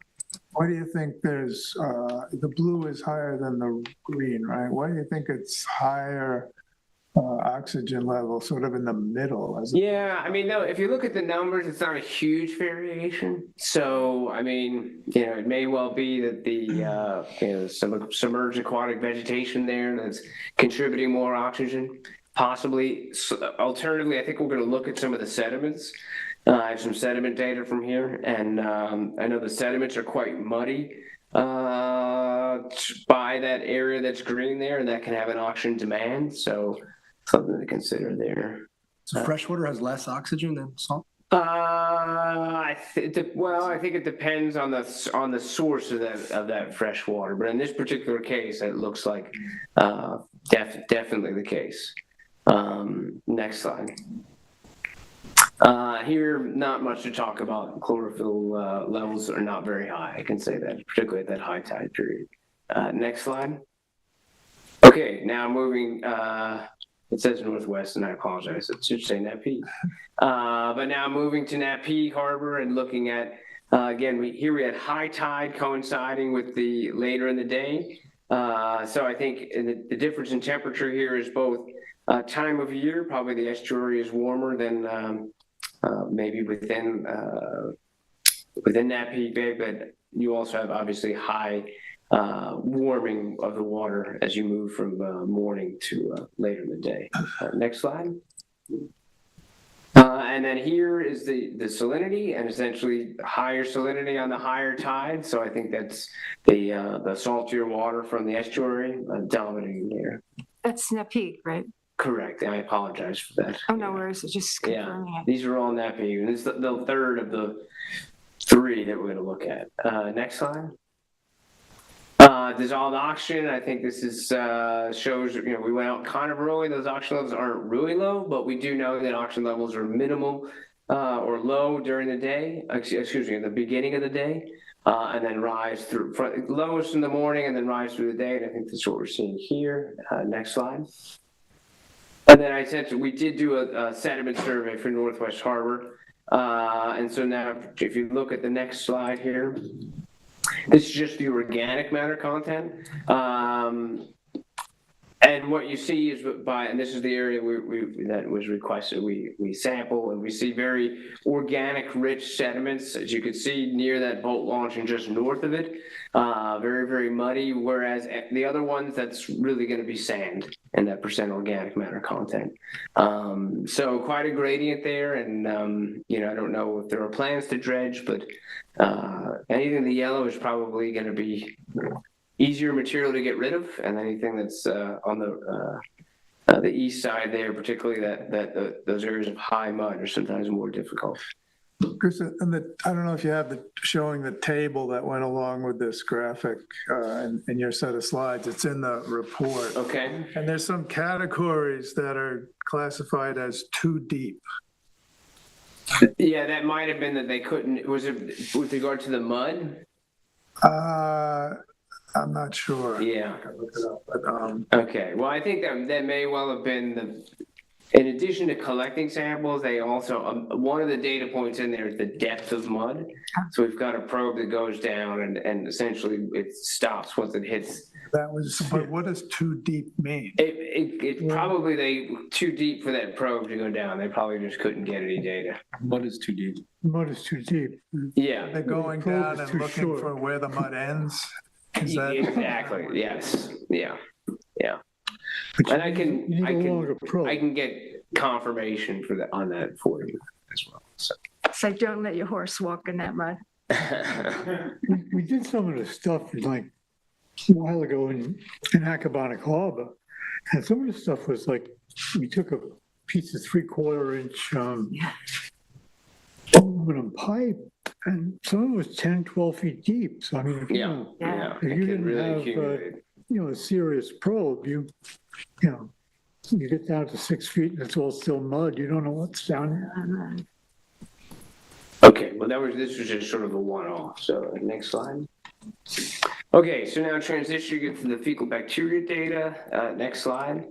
[SPEAKER 7] Why do you think there's, the blue is higher than the green, right? Why do you think it's higher oxygen level, sort of in the middle?
[SPEAKER 6] Yeah, I mean, no, if you look at the numbers, it's not a huge variation. So, I mean, it may well be that the some submerged aquatic vegetation there that's contributing more oxygen, possibly. Alternatively, I think we're going to look at some of the sediments. I have some sediment data from here, and I know the sediments are quite muddy by that area that's green there, and that can have an oxygen demand. So, something to consider there.
[SPEAKER 9] So freshwater has less oxygen than salt?
[SPEAKER 6] I think it depends on the source of that fresh water, but in this particular case, it looks like definitely the case. Next slide. Here, not much to talk about. Chlorophyll levels are not very high. I can say that, particularly at that high tide period. Next slide. Okay, now moving. It says Northwest, and I apologize. It should say Napeague. But now moving to Napeague Harbor and looking at, again, we had high tide coinciding with the later in the day. So I think the difference in temperature here is both time of year. Probably the estuary is warmer than maybe within Napeague Bay, but you also have obviously high warming of the water as you move from morning to later in the day. Next slide. And then here is the salinity, and essentially higher salinity on the higher tide. So I think that's the saltier water from the estuary dominating here.
[SPEAKER 3] That's Napeague, right?
[SPEAKER 6] Correct. I apologize for that.
[SPEAKER 3] Oh, no worries. It's just confirming it.
[SPEAKER 6] These are all Napeague, and it's the third of the three that we're going to look at. Next slide. Dissolved oxygen. I think this is shows we went out kind of early. Those oxygen levels aren't really low, but we do know that oxygen levels are minimal or low during the day. Excuse me, in the beginning of the day, and then rise through lowest in the morning, and then rise through the day. And I think that's what we're seeing here. Next slide. And then I said we did do a sediment survey for Northwest Harbor, and so now if you look at the next slide here. This is just the organic matter content. And what you see is and this is the area that was requested, we sample and we see very organic rich sediments, as you can see near that boat launch and just north of it. Very, very muddy, whereas the other ones, that's really going to be sand and that percent organic matter content. So quite a gradient there, and I don't know if there are plans to dredge, but anything in the yellow is probably going to be easier material to get rid of, and anything that's on the east side there, particularly those areas of high mud, are sometimes more difficult.
[SPEAKER 7] Chris, I don't know if you have showing the table that went along with this graphic in your set of slides. It's in the report.
[SPEAKER 6] Okay.
[SPEAKER 7] And there's some categories that are classified as too deep.
[SPEAKER 6] Yeah, that might have been that they couldn't. Was it with regard to the mud?
[SPEAKER 7] I'm not sure.
[SPEAKER 6] Yeah.
[SPEAKER 7] I can look it up, but,
[SPEAKER 6] okay. Well, I think that may well have been in addition to collecting samples, they also, one of the data points in there is the depth of mud. So we've got a probe that goes down and essentially it stops once it hits.
[SPEAKER 7] but what does too deep mean?
[SPEAKER 6] It's probably too deep for that probe to go down. They probably just couldn't get any data.
[SPEAKER 9] Mud is too deep.
[SPEAKER 10] Mud is too deep.
[SPEAKER 6] Yeah.
[SPEAKER 7] They're going down and looking
[SPEAKER 10] short.
[SPEAKER 7] for where the mud ends? Is that...
[SPEAKER 6] Exactly. Yes. Yeah. Yeah.
[SPEAKER 10] But
[SPEAKER 6] And I can get confirmation on that for you as well. So.
[SPEAKER 3] So don't let your horse walk in that mud.
[SPEAKER 10] We did some of the stuff like a while ago in Accabonac Harbor, and some of the stuff was like, we took a piece of 3/4 inch aluminum pipe, and some of it was 10, 12 feet deep. So I mean, if you didn't have a serious probe, you get down to 6 feet and it's all still mud. You don't know what's down there.
[SPEAKER 6] Okay, well, this was just sort of a one-off, so next slide. Okay, so now transitioning to the fecal bacteria data, next slide.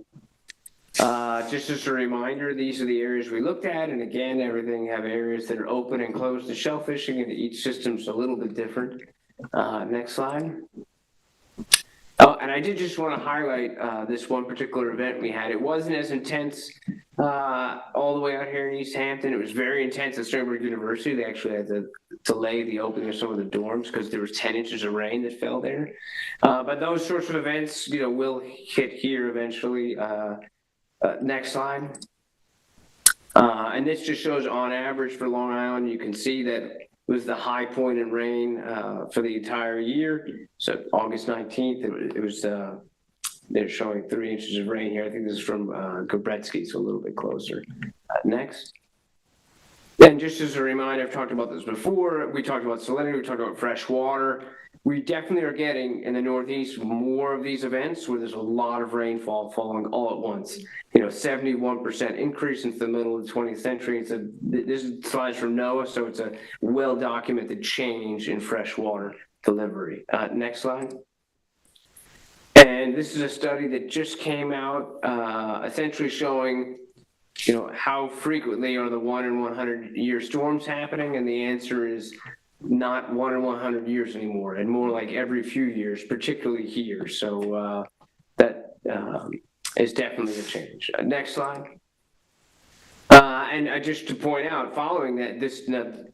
[SPEAKER 6] Just as a reminder, these are the areas we looked at, and again, everything have areas that are open and closed to shellfishing, and each system's a little bit different. Next slide. Oh, and I did just want to highlight this one particular event we had. It wasn't as intense all the way out here in East Hampton. It was very intense at Sternberg University. They actually had to delay the opening of some of the dorms because there was 10 inches of rain that fell there. But those sorts of events, will hit here eventually. Next slide. And this just shows on average for Long Island, you can see that it was the high point in rain for the entire year. So August 19th, it was, they're showing 3 inches of rain here. I think this is from Gobretsky, so a little bit closer. Next. And just as a reminder, I've talked about this before. We talked about salinity, we talked about fresh water. We definitely are getting in the Northeast more of these events where there's a lot of rainfall falling all at once. 71% increase since the middle of the 20th century. This slide's from NOAA, so it's a well-documented change in fresh water delivery. Next slide. And this is a study that just came out, essentially showing, how frequently are the 1 in 100 year storms happening, and the answer is not 1 in 100 years anymore, and more like every few years, particularly here. So that is definitely a change. Next slide. And just to point out, following that, this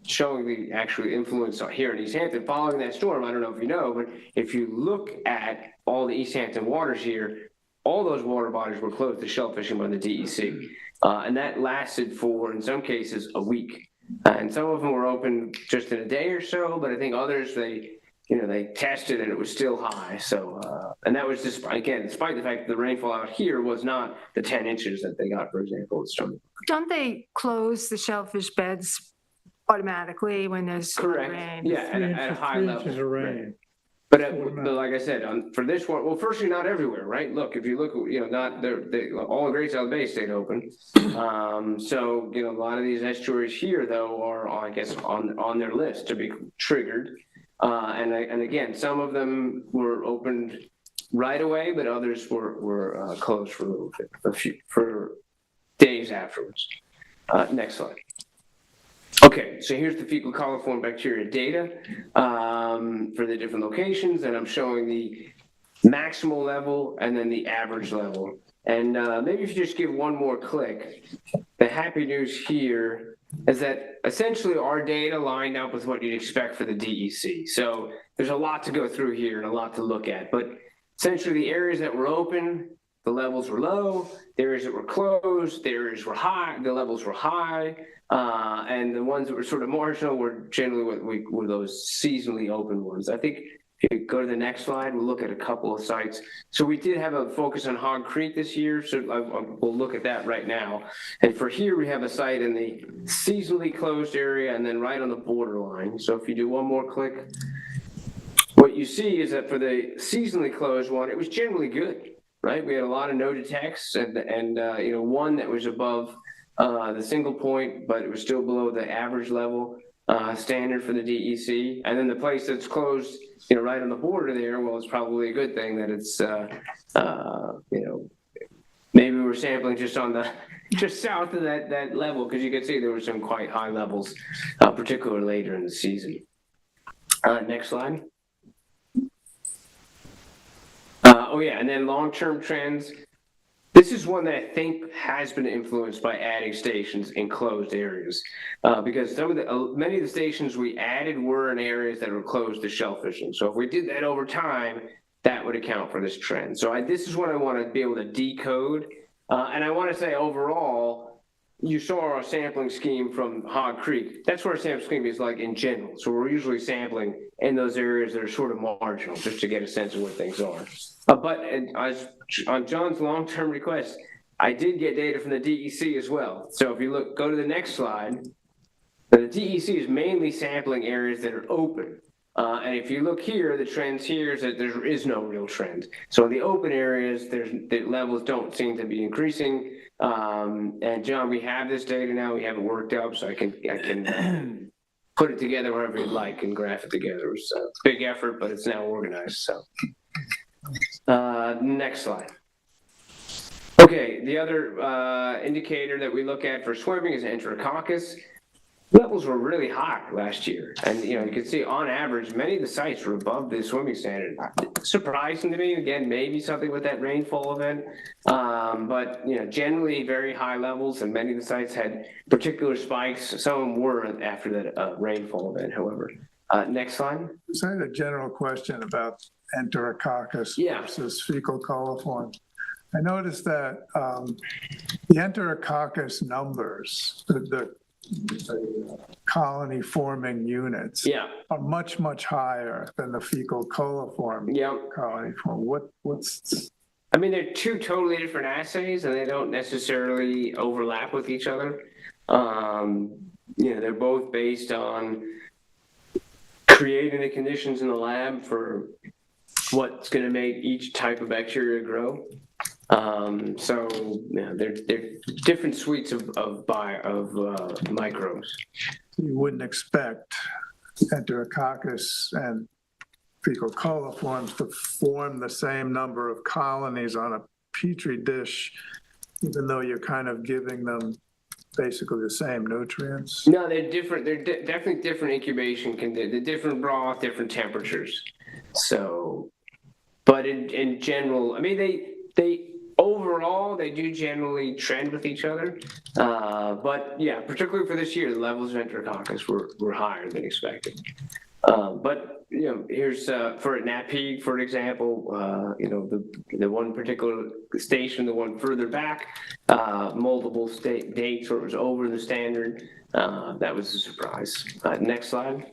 [SPEAKER 6] showing the actual influence here in East Hampton, following that storm, I don't know if you know, but if you look at all the East Hampton waters here, all those water bodies were closed to shellfishing by the DEC. And that lasted for, in some cases, a week. And some of them were open just in a day or so, but I think others, they tested and it was still high. So, and that was just, again, despite the fact that the rainfall out here was not the 10 inches that they got, for example, at Stony.
[SPEAKER 3] Don't they close the shellfish beds automatically when there's rain?
[SPEAKER 6] Yeah, at a high level.
[SPEAKER 10] 3 inches of rain.
[SPEAKER 6] But like I said, for this one, well, firstly, not everywhere, right? Look, if you look, not all the Great South Bay stayed open. So, a lot of these estuaries here, though, are, I guess, on their list to be triggered. And again, some of them were opened right away, but others were closed for a little bit, for days afterwards. Next slide. Okay, so here's the fecal coliform bacteria data for the different locations, and I'm showing the maximal level and then the average level. And maybe if you just give one more click, the happy news here is that essentially our data lined up with what you'd expect for the DEC. So there's a lot to go through here and a lot to look at, but essentially the areas that were open, the levels were low, the areas that were closed, the areas were high, the levels were high, and the ones that were sort of marginal were generally what were those seasonally open ones. I think if you go to the next slide, we'll look at a couple of sites. So we did have a focus on Hog Creek this year, so we'll look at that right now. And for here, we have a site in the seasonally closed area and then right on the borderline. So if you do one more click, what you see is that for the seasonally closed one, it was generally good. Right, we had a lot of no detects and one that was above the single point, but it was still below the average level standard for the DEC. And then the place that's closed, right on the border there, well, it's probably a good thing that it's, maybe we're sampling just south of that level, because you can see there were some quite high levels, particularly later in the season. Next slide. And then long-term trends. This is one that I think has been influenced by adding stations in closed areas, because many of the stations we added were in areas that were closed to shellfishing. So if we did that over time, that would account for this trend. So this is what I want to be able to decode, and I want to say overall, you saw our sampling scheme from Hog Creek. That's what our sampling scheme is like in general. So we're usually sampling in those areas that are sort of marginal, just to get a sense of where things are. But on John's long-term request, I did get data from the DEC as well. So if you go to the next slide, the DEC is mainly sampling areas that are open. And if you look here, the trends here is that there is no real trend. So in the open areas, the levels don't seem to be increasing. And John, we have this data now. We have it worked up, so I can put it together however you'd like and graph it together. It was a big effort, but it's now organized, so. Next slide. Okay, the other indicator that we look at for swimming is enterococcus. Levels were really high last year, and you can see on average many of the sites were above the swimming standard. Surprising to me, again, maybe something with that rainfall event, but generally very high levels, and many of the sites had particular spikes. Some of them were after that rainfall event, however. Next slide.
[SPEAKER 7] So I had a general question about enterococcus versus fecal coliform. I noticed that the enterococcus numbers, the colony forming units are much, much higher than the fecal coliform colony form. What's
[SPEAKER 6] I mean, they're two totally different assays and they don't necessarily overlap with each other. They're both based on creating the conditions in the lab for what's going to make each type of bacteria grow. They're different suites of microbes.
[SPEAKER 7] You wouldn't expect enterococcus and fecal coliforms to form the same number of colonies on a petri dish, even though you're kind of giving them basically the same nutrients.
[SPEAKER 6] No, they're different. They're definitely different incubation conditions. They're different broth, different temperatures. So, but in general, I mean, they overall, they do generally trend with each other. But yeah, particularly for this year, the levels of enterococcus were higher than expected. But here's for NAPEG, for example, the one particular station, the one further back, multiple dates where it was over the standard. That was a surprise. Next slide.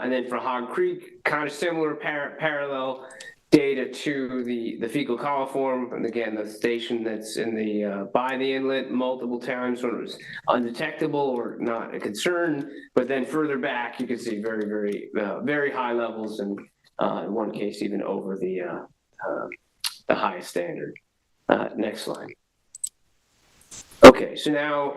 [SPEAKER 6] And then for Hog Creek, kind of similar parallel data to the fecal coliform, and again, the station that's in the by the inlet multiple times when it was undetectable or not a concern, but then further back you can see very, very high levels, and in one case even over the highest standard. Next slide. Okay, so now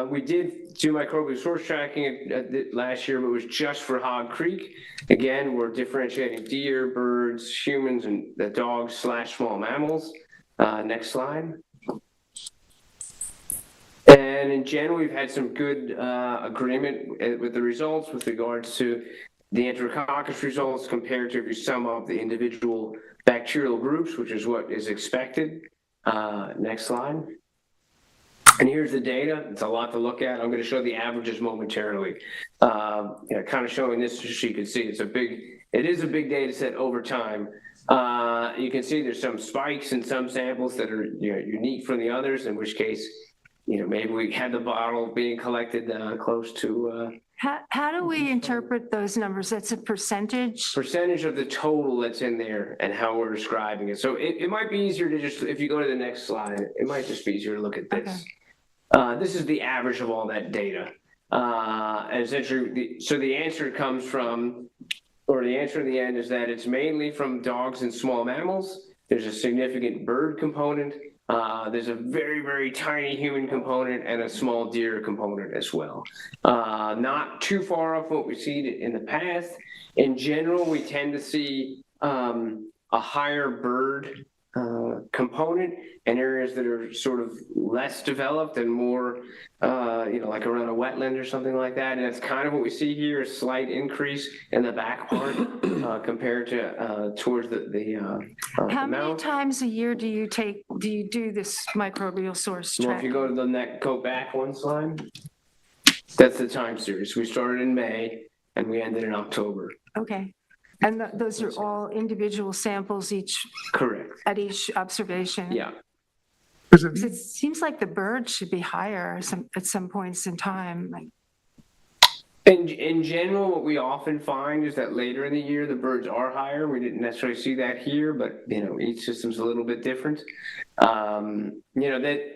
[SPEAKER 6] we did do microbial source tracking last year, but it was just for Hog Creek. Again, we're differentiating deer, birds, humans, and the dogs / small mammals. Next slide. And in general, we've had some good agreement with the results with regards to the enterococcus results compared to if you sum up the individual bacterial groups, which is what is expected. Next slide. And here's the data. It's a lot to look at. I'm going to show the averages momentarily. Kind of showing this so you can see it is a big data set over time. You can see there's some spikes in some samples that are unique from the others, in which case, maybe we had the bottle being collected close to.
[SPEAKER 3] How do we interpret those numbers? That's a percentage?
[SPEAKER 6] Percentage of the total that's in there and how we're describing it. So it might be easier to just, if you go to the next slide, it might just be easier to look at this. Okay. This is the average of all that data. And essentially, so the answer comes from, or the answer in the end is that it's mainly from dogs and small mammals. There's a significant bird component. There's a very, very tiny human component and a small deer component as well. Not too far off what we've seen in the past. In general, we tend to see a higher bird component in areas that are sort of less developed and more, like around a wetland or something like that. And that's kind of what we see here, a slight increase in the back part compared to towards the
[SPEAKER 3] How many
[SPEAKER 6] mouth.
[SPEAKER 3] times a year do you do this microbial source tracking?
[SPEAKER 6] Well, if you go to go back one slide, that's the time series. We started in May and we ended in October.
[SPEAKER 3] Okay. And those are all individual samples
[SPEAKER 6] Correct.
[SPEAKER 3] At each observation?
[SPEAKER 6] Yeah.
[SPEAKER 3] It seems like the birds should be higher at some points in time.
[SPEAKER 6] In general, what we often find is that later in the year, the birds are higher. We didn't necessarily see that here, but each system's a little bit different. That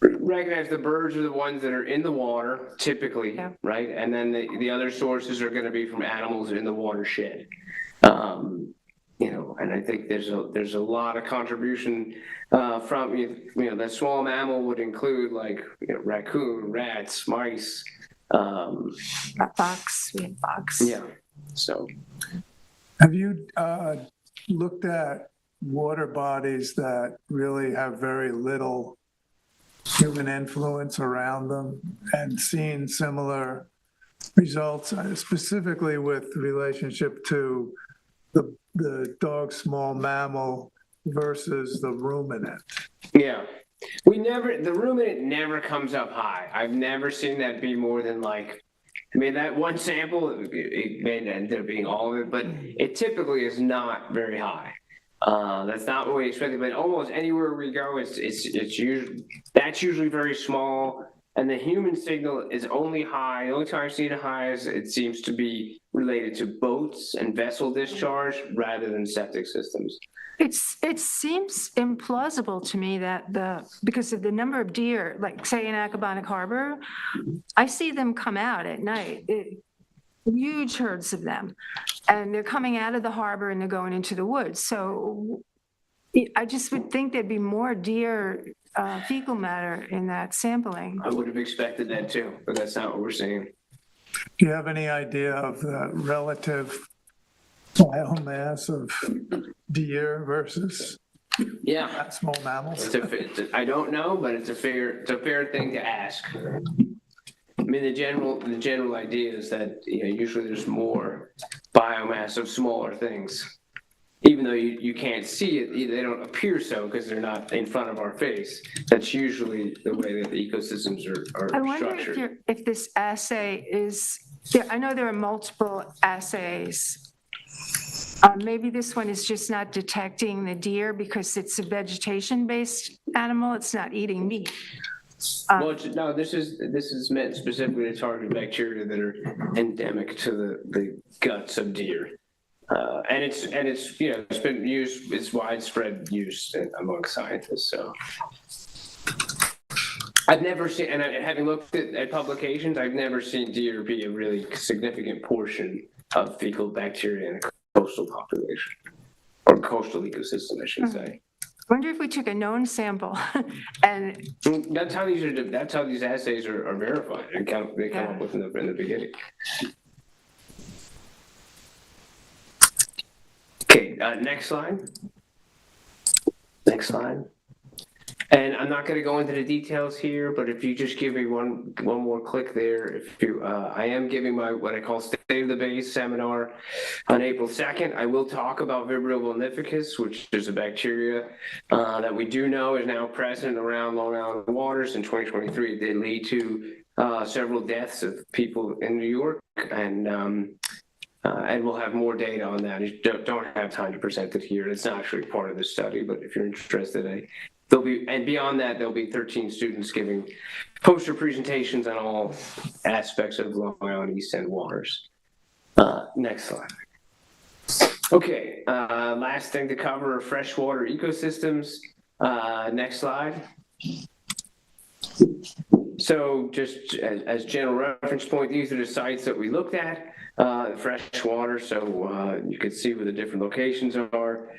[SPEAKER 6] recognize the birds are the ones that are in the water typically, right? And then the other sources are going to be from animals in the watershed. And I think there's a lot of contribution from, that small mammal would include like, raccoon, rats, mice.
[SPEAKER 3] Fox, we have fox.
[SPEAKER 6] Yeah, so.
[SPEAKER 7] Have you looked at water bodies that really have very little human influence around them and seen similar results, specifically with relationship to the dog small mammal versus the ruminant?
[SPEAKER 6] Yeah, the ruminant never comes up high. I've never seen that be more than like, that one sample, it may end up being all of it, but it typically is not very high. That's not what we expected, but almost anywhere we go, it's usually very small, and the human signal is only high. The only time I've seen it high is it seems to be related to boats and vessel discharge rather than septic systems.
[SPEAKER 3] It seems implausible to me that because of the number of deer, like say in Accabonac Harbor, I see them come out at night, huge herds of them, and they're coming out of the harbor and they're going into the woods. So I just would think there'd be more deer fecal matter in that sampling.
[SPEAKER 6] I would have expected that too, but that's not what we're seeing.
[SPEAKER 7] Do you have any idea of the relative biomass of deer versus small mammals?
[SPEAKER 6] I don't know, but it's a fair thing to ask. The general idea is that usually there's more biomass of smaller things, even though you can't see it. They don't appear so because they're not in front of our face. That's usually the way that the ecosystems are
[SPEAKER 3] I wonder
[SPEAKER 6] structured.
[SPEAKER 3] if this assay is. I know there are multiple assays. Maybe this one is just not detecting the deer because it's a vegetation-based animal. It's not eating meat.
[SPEAKER 6] No, this is meant specifically to target bacteria that are endemic to the guts of deer, and it's been used. It's widespread use among scientists. So I've never seen, and having looked at publications, I've never seen deer be a really significant portion of fecal bacteria in a coastal population or coastal ecosystem, I should say.
[SPEAKER 3] I wonder if we took a known sample and.
[SPEAKER 6] That's how these assays are verified and they come up with in the beginning. Okay, next slide. Next slide. And I'm not going to go into the details here, but if you just give me one more click there, I am giving my what I call State of the Base seminar on April 2nd. I will talk about Vibrio vulnificus, which is a bacteria that we do know is now present around Long Island waters. In 2023, it did lead to several deaths of people in New York, and we'll have more data on that. I don't have time to present it here. It's not actually part of the study, but if you're interested, and beyond that, there'll be 13 students giving poster presentations on all aspects of Long Island East End waters. Next slide. Okay, last thing to cover are freshwater ecosystems. Next slide. So just as general reference point, these are the sites that we looked at, freshwater, so you can see where the different locations are.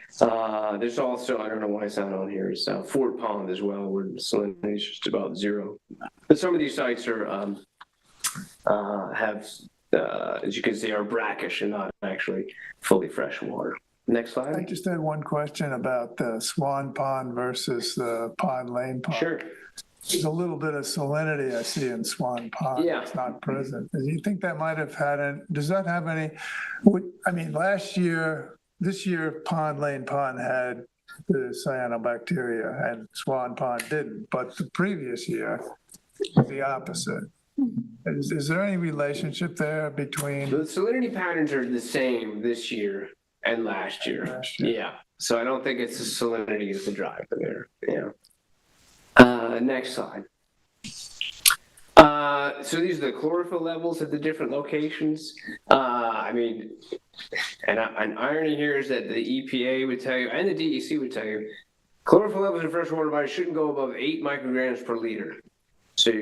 [SPEAKER 6] There's also, I don't know why it's not on here, it's Fort Pond as well, where the salinity is just about 0. But some of these sites are as you can see, are brackish and not actually fully freshwater. Next slide.
[SPEAKER 7] I just had one question about the Swan Pond versus the Pond Lane Pond.
[SPEAKER 6] Sure.
[SPEAKER 7] There's a little bit of salinity I see in Swan Pond.
[SPEAKER 6] Yeah.
[SPEAKER 7] It's not present. Do you think that might have does that have any, this year, Pond Lane Pond had the cyanobacteria and Swan Pond didn't, but the previous year, the opposite. Is there any relationship there between?
[SPEAKER 6] The salinity patterns are the same this year and last year. Yeah. So I don't think it's the salinity is the driver there. Yeah. Next slide. So these are the chlorophyll levels at the different locations. An irony here is that the EPA would tell you, and the DEC would tell you, chlorophyll levels in freshwater bodies shouldn't go above 8 micrograms per liter. So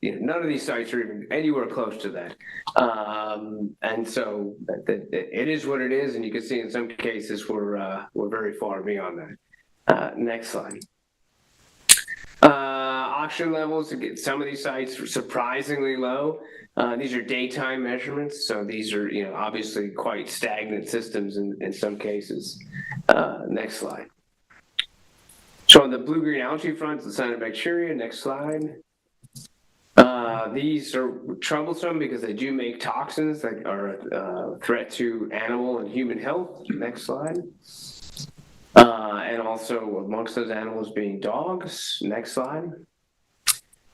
[SPEAKER 6] none of these sites are even anywhere close to that. And so it is what it is. And you can see in some cases we're very far beyond that. Next slide. Oxygen levels, again, some of these sites are surprisingly low. These are daytime measurements, so these are obviously quite stagnant systems in some cases. Next slide. So on the blue-green algae front, the cyanobacteria. Next slide. These are troublesome because they do make toxins that are a threat to animal and human health. Next slide. And also amongst those animals being dogs. Next slide.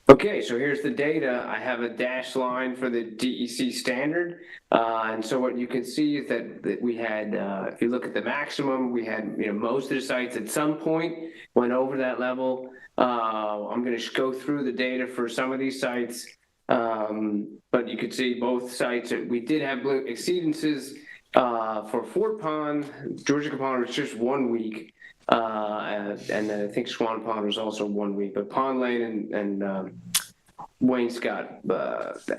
[SPEAKER 6] Okay, so here's the data. I have a dashed line for the DEC standard. And so what you can see is that we had, if you look at the maximum, we had most of the sites at some point went over that level. I'm going to go through the data for some of these sites. But you can see both sites, we did have exceedances for Fort Pond. Georgia Pond was just 1 week. And then I think Swan Pond was also 1 week, but Pond Lane and Wainscott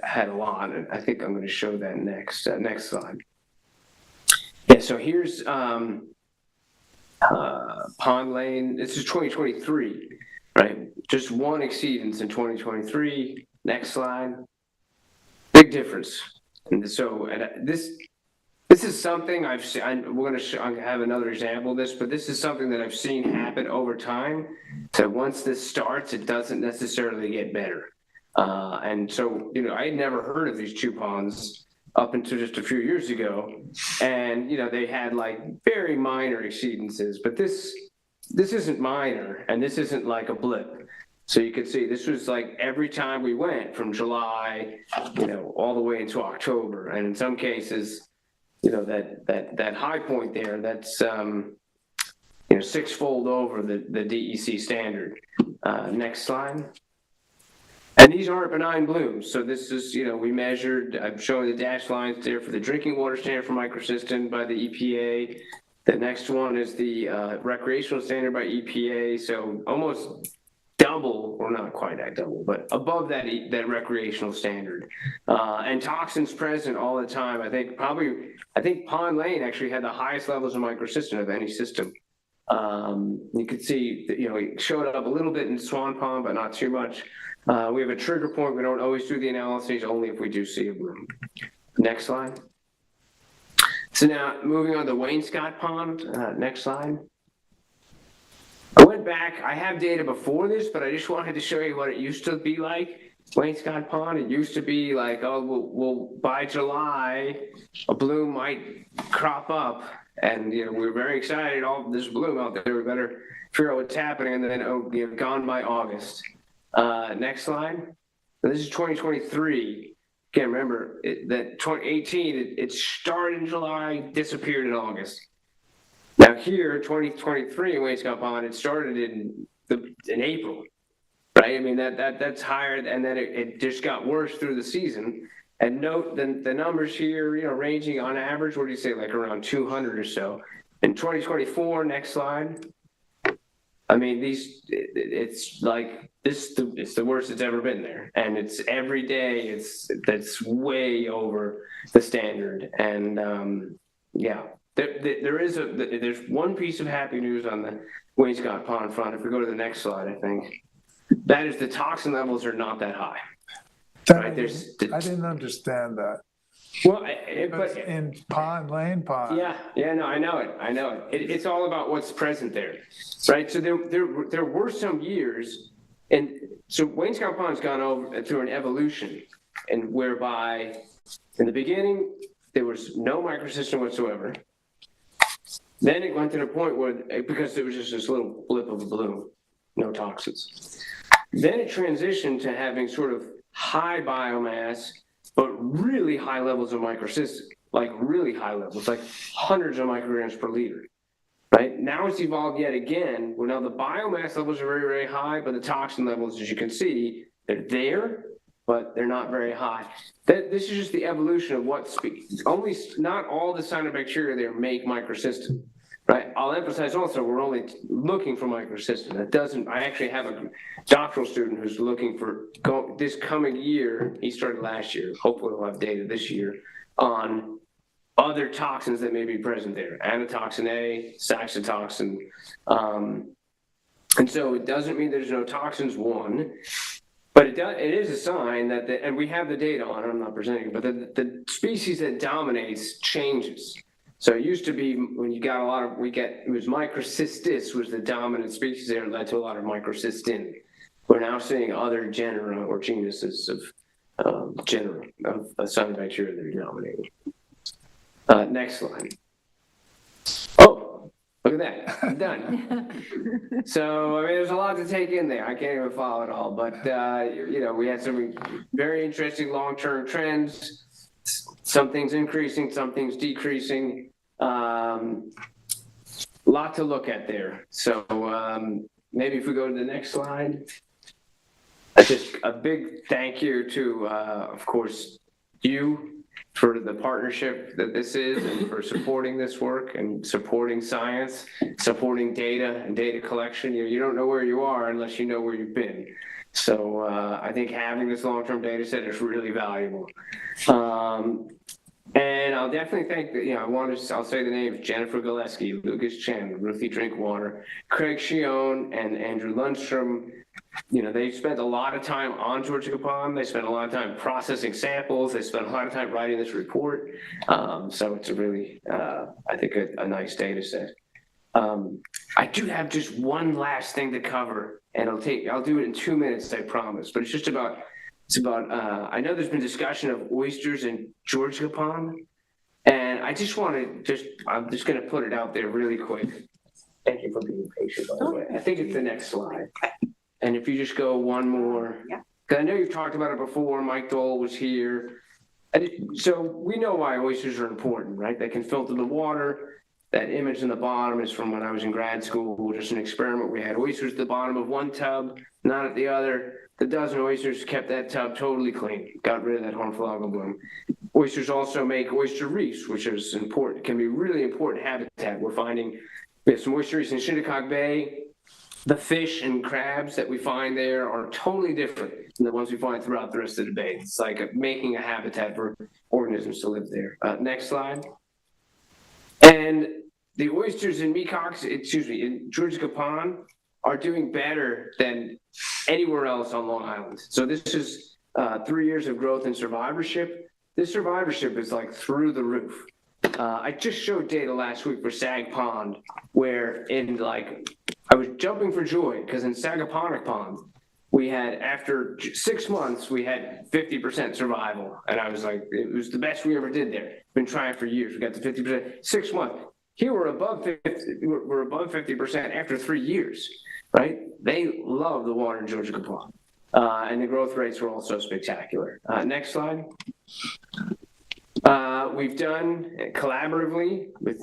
[SPEAKER 6] had a lot, and I think I'm going to show that next. Next slide. Yeah, so here's Pond Lane. This is 2023, right? Just one exceedance in 2023. Next slide. Big difference. And so this is something I've seen. I'm going to have another example of this, but this is something that I've seen happen over time. So once this starts, it doesn't necessarily get better. And so, I had never heard of these two ponds up until just a few years ago. And, they had like very minor exceedances, but this isn't minor, and this isn't like a blip. So you can see this was like every time we went from July, all the way into October. And in some cases, that high point there, that's six-fold over the DEC standard. Next slide. And these aren't benign blooms. So this is, we measured, I'm showing the dashed lines there for the drinking water standard for microcystin by the EPA. The next one is the recreational standard by EPA. So almost double, or not quite that double, but above that recreational standard. And toxins present all the time. I think Pond Lane actually had the highest levels of microcystin of any system. You could see that, it showed up a little bit in Swan Pond, but not too much. We have a trigger point. We don't always do the analyses, only if we do see a bloom. Next slide. So now moving on to Wainscott Pond. Next slide. I went back. I have data before this, but I just wanted to show you what it used to be like. Wainscott Pond, it used to be like, oh, we'll by July, a bloom might crop up. And, we're very excited, all this bloom out there, we better figure out what's happening. And then, gone by August. Next slide. So this is 2023. Again, remember that 2018, it started in July, disappeared in August. Now here, 2023 in Wainscott Pond, it started in April, right? I mean, that's higher, and then it just got worse through the season. And note the numbers here, ranging on average, what do you say, like around 200 or so. In 2024, next slide. I mean, it's like it's the worst it's ever been there, and it's every day that's way over the standard. And yeah, there's one piece of happy news on the Wainscott Pond front. If we go to the next slide, I think that is the toxin levels are not that high. Right?
[SPEAKER 7] I didn't understand that.
[SPEAKER 6] Well,
[SPEAKER 7] but in Pond Lane Pond.
[SPEAKER 6] Yeah, no, I know it. It's all about what's present there, right? So there were some years, and so Wainscott Pond's gone through an evolution, and whereby in the beginning there was no microcystin whatsoever. Then it went to the point where, because it was just this little blip of a bloom, no toxins. Then it transitioned to having sort of high biomass, but really high levels of microcystin, like really high levels, like hundreds of micrograms per liter, right? Now it's evolved yet again, where now the biomass levels are very, very high, but the toxin levels, as you can see, they're there, but they're not very high. This is just the evolution of not all the cyanobacteria there make microcystin. right? I'll emphasize also, we're only looking for microcystin. That doesn't, I actually have a doctoral student who's looking for, this coming year, he started last year, hopefully we'll have data this year, on other toxins that may be present there, anatoxin A, saxitoxin. And so it doesn't mean there's no toxins, one, but it is a sign that, and we have the data on it, I'm not presenting it, but the species that dominates changes. So it used to be when you got a lot of, it was microcystis was the dominant species there, led to a lot of microcystin. We're now seeing other genera or genuses of genera of cyanobacteria that are dominating. Next slide. Oh, look at that, I'm done. So, I mean, there's a lot to take in there. I can't even follow it all, but, you know, we had some very interesting long-term trends. Some things increasing, some things decreasing. Lot to look at there. So maybe if we go to the next slide. Just a big thank you to, of course, you for the partnership that this is and for supporting this work and supporting science, supporting data and data collection. You don't know where you are unless you know where you've been. So I think having this long-term data set is really valuable. And I'll definitely thank, I'll say the names: Jennifer Gillespie, Lucas Chen, Ruthie Drinkwater, Craig Shion, and Andrew Lundstrom. You know, they spent a lot of time on Georgia Pond. They spent a lot of time processing samples. They spent a lot of time writing this report. So it's a really, I think, a nice data set. I do have just one last thing to cover, and I'll do it in 2 minutes, I promise. But it's just about, I know there's been discussion of oysters in Georgia Pond, and I just want to I'm just going to put it out there really quick. Thank you for being patient, by the way. I think it's the next slide. And if you just go one more, because I know you've talked about it before. Mike Dole was here. So we know why oysters are important, right? They can filter the water. That image in the bottom is from when I was in grad school, just an experiment. We had oysters at the bottom of one tub, not at the other. The dozen oysters kept that tub totally clean, got rid of that harmful algal bloom. Oysters also make oyster reefs, which is important, can be really important habitat. We're finding we have some oyster reefs in Shinnecock Bay. The fish and crabs that we find there are totally different than the ones we find throughout the rest of the bay. It's like making a habitat for organisms to live there. Next slide. And the oysters in in Georgia Pond are doing better than anywhere else on Long Island. So this is 3 years of growth and survivorship. This survivorship is like through the roof. I just showed data last week for Sag Pond, where I was jumping for joy because in Sagaponic Pond, we had, after 6 months, we had 50% survival. And I was like, it was the best we ever did there. Been trying for years. We got to 50%, 6 months. Here we're above 50% after 3 years, right? They love the water in Georgia Pond. And the growth rates were also spectacular. Next slide. We've done collaboratively with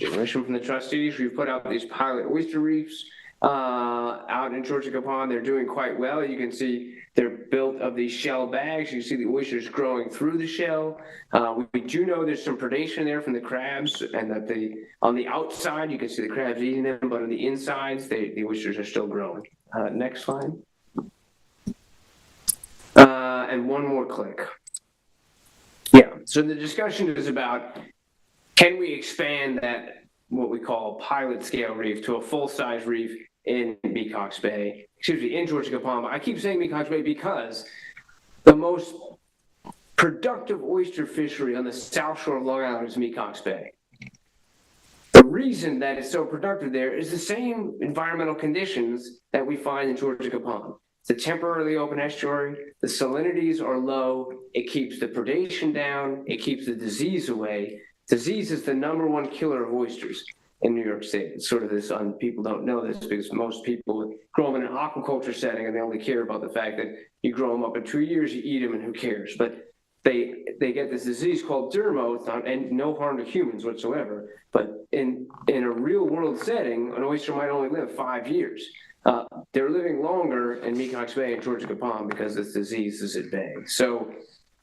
[SPEAKER 6] permission from the trustees. We've put out these pilot oyster reefs out in Georgia Pond. They're doing quite well. You can see they're built of these shell bags. You can see the oysters growing through the shell. We do know there's some predation there from the crabs, and that on the outside you can see the crabs eating them, but on the insides the oysters are still growing. Next slide. And one more click. Yeah, so the discussion is about, can we expand that, what we call pilot scale reef, to a full-size reef in Mecox Bay, in Georgia Pond. I keep saying Mecox Bay because the most productive oyster fishery on the south shore of Long Island is Mecox Bay. The reason that it's so productive there is the same environmental conditions that we find in Georgia Pond. It's a temporarily open estuary. The salinities are low. It keeps the predation down. It keeps the disease away. Disease is the #1 killer of oysters in New York State. It's sort of this, people don't know this because most people grow them in an aquaculture setting and they only care about the fact that you grow them up in 2 years, you eat them, and who cares? But they get this disease called dermo. It's not, and no harm to humans whatsoever. But in a real world setting, an oyster might only live 5 years. They're living longer in Mecox Bay and Georgia Pond because this disease is at bay. So,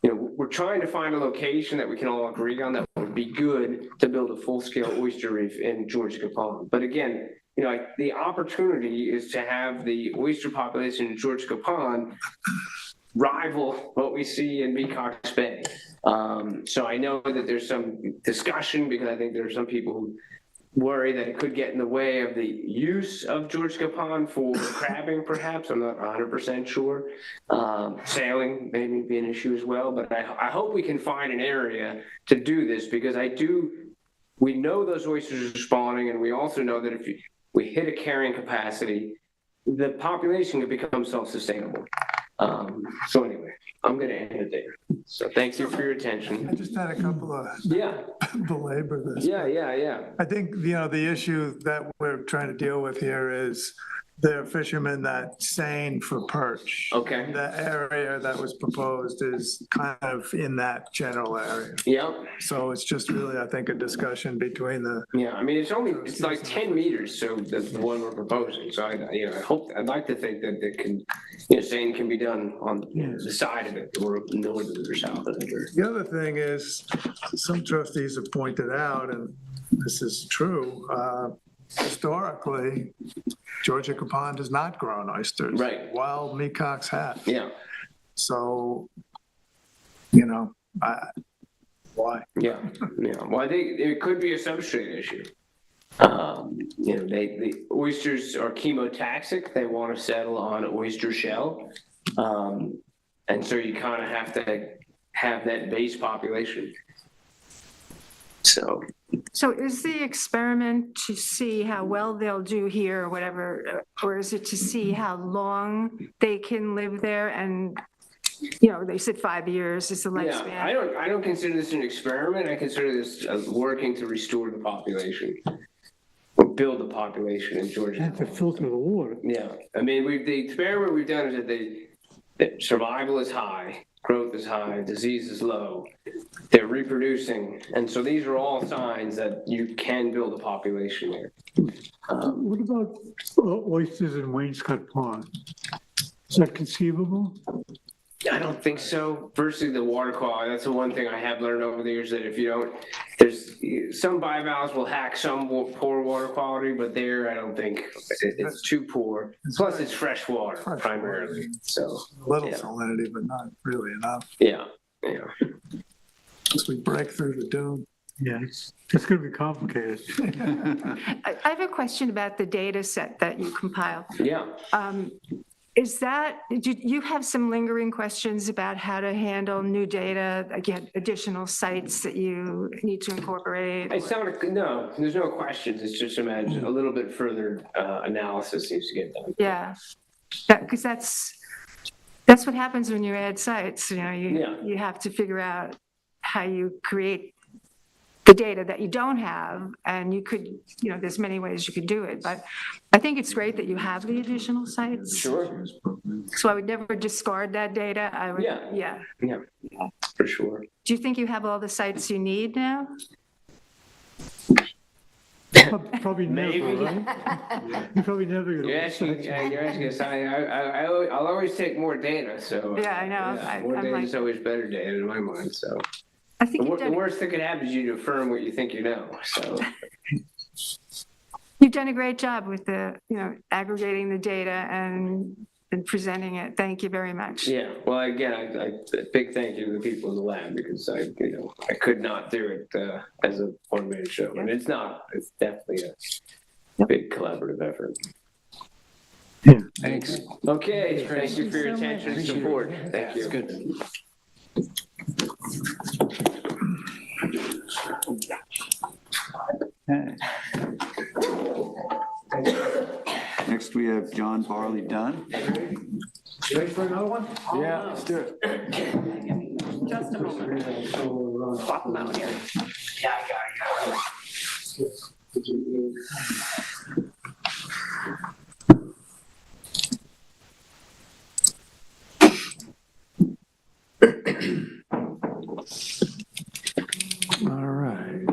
[SPEAKER 6] we're trying to find a location that we can all agree on that would be good to build a full-scale oyster reef in Georgia Pond. But again, the opportunity is to have the oyster population in Georgia Pond rival what we see in Mecox Bay. So I know that there's some discussion because I think there are some people who worry that it could get in the way of the use of Georgia Pond for crabbing, perhaps. I'm not 100% sure. Sailing may be an issue as well, but I hope we can find an area to do this because we know those oysters are spawning, and we also know that if we hit a carrying capacity, the population could become self-sustainable. So anyway, I'm going to end it there. So thanks you for your attention.
[SPEAKER 7] I just had a couple of belabor this.
[SPEAKER 6] Yeah.
[SPEAKER 7] I think, the issue that we're trying to deal with here is there are fishermen that seine for perch.
[SPEAKER 6] Okay.
[SPEAKER 7] The area that was proposed is kind of in that general area.
[SPEAKER 6] Yeah.
[SPEAKER 7] So it's just really, I think, a discussion between the.
[SPEAKER 6] Yeah, I mean, it's like 10 meters, so that's the one we're proposing. So I'd like to think that it can, seine can be done on the side of it, or north or south of it.
[SPEAKER 7] The other thing is, some trustees have pointed out, and this is true, historically, Georgia Pond has not grown oysters.
[SPEAKER 6] Right.
[SPEAKER 7] While Mecox has.
[SPEAKER 6] Yeah.
[SPEAKER 7] So, why?
[SPEAKER 6] Yeah. Well, I think it could be a substrate issue. The oysters are chemotaxic. They want to settle on oyster shell. And so you kind of have to have that base population.
[SPEAKER 3] So is the experiment to see how well they'll do here or whatever, or is it to see how long they can live there? And, they said 5 years is the lifespan.
[SPEAKER 6] Yeah, I don't consider this an experiment. I consider this working to restore the population or build the population in Georgia.
[SPEAKER 10] Have to filter the water.
[SPEAKER 6] Yeah, I mean, the experiment we've done is that survival is high, growth is high, disease is low. They're reproducing, and so these are all signs that you can build a population there.
[SPEAKER 10] What about oysters in Wainscott Pond? Is that conceivable?
[SPEAKER 6] I don't think so. Firstly, the water quality, that's the one thing I have learned over the years, that if you don't, there's some bivalves will hack some poor water quality, but there, I don't think it's too poor. Plus, it's fresh water primarily, so.
[SPEAKER 7] A little salinity, but not really enough.
[SPEAKER 6] Yeah.
[SPEAKER 7] Once we break through the dune.
[SPEAKER 10] Yeah, it's going to be complicated.
[SPEAKER 3] I have a question about the data set that you compile.
[SPEAKER 6] Yeah.
[SPEAKER 3] Do you have some lingering questions about how to handle new data, again, additional sites that you need to incorporate?
[SPEAKER 6] No, there's no questions. It's just imagine a little bit further analysis needs to get done.
[SPEAKER 3] Yeah, because that's what happens when you add sites. You have to figure out how you create the data that you don't have, and you could, there's many ways you could do it, but I think it's great that you have the additional sites.
[SPEAKER 6] Sure.
[SPEAKER 3] So I would never discard that data. I would,
[SPEAKER 6] Yeah, for sure.
[SPEAKER 3] Do you think you have all the sites you need now?
[SPEAKER 10] Probably never, right? You probably never.
[SPEAKER 6] You're asking us. I'll always take more data. So
[SPEAKER 3] yeah, I know.
[SPEAKER 6] More data is always better data in my mind. So
[SPEAKER 3] I think
[SPEAKER 6] the worst that could happen is you affirm what you think you know. So
[SPEAKER 3] you've done a great job with the aggregating the data and presenting it. Thank you very much.
[SPEAKER 6] Yeah. Well, again, a big thank you to the people in the lab, because I could not do it as a one-man show, and it's not. It's definitely a big collaborative effort.
[SPEAKER 10] Yeah.
[SPEAKER 1] Thanks.
[SPEAKER 6] Okay. Thank you for your attention and support. Thank you.
[SPEAKER 1] Good. Next, we have John Barley Dunn.
[SPEAKER 5] You ready for another one?
[SPEAKER 1] Yeah, let's do it.
[SPEAKER 8] Just a moment. Swap them out here.
[SPEAKER 5] Yeah, I got it.
[SPEAKER 1] All right.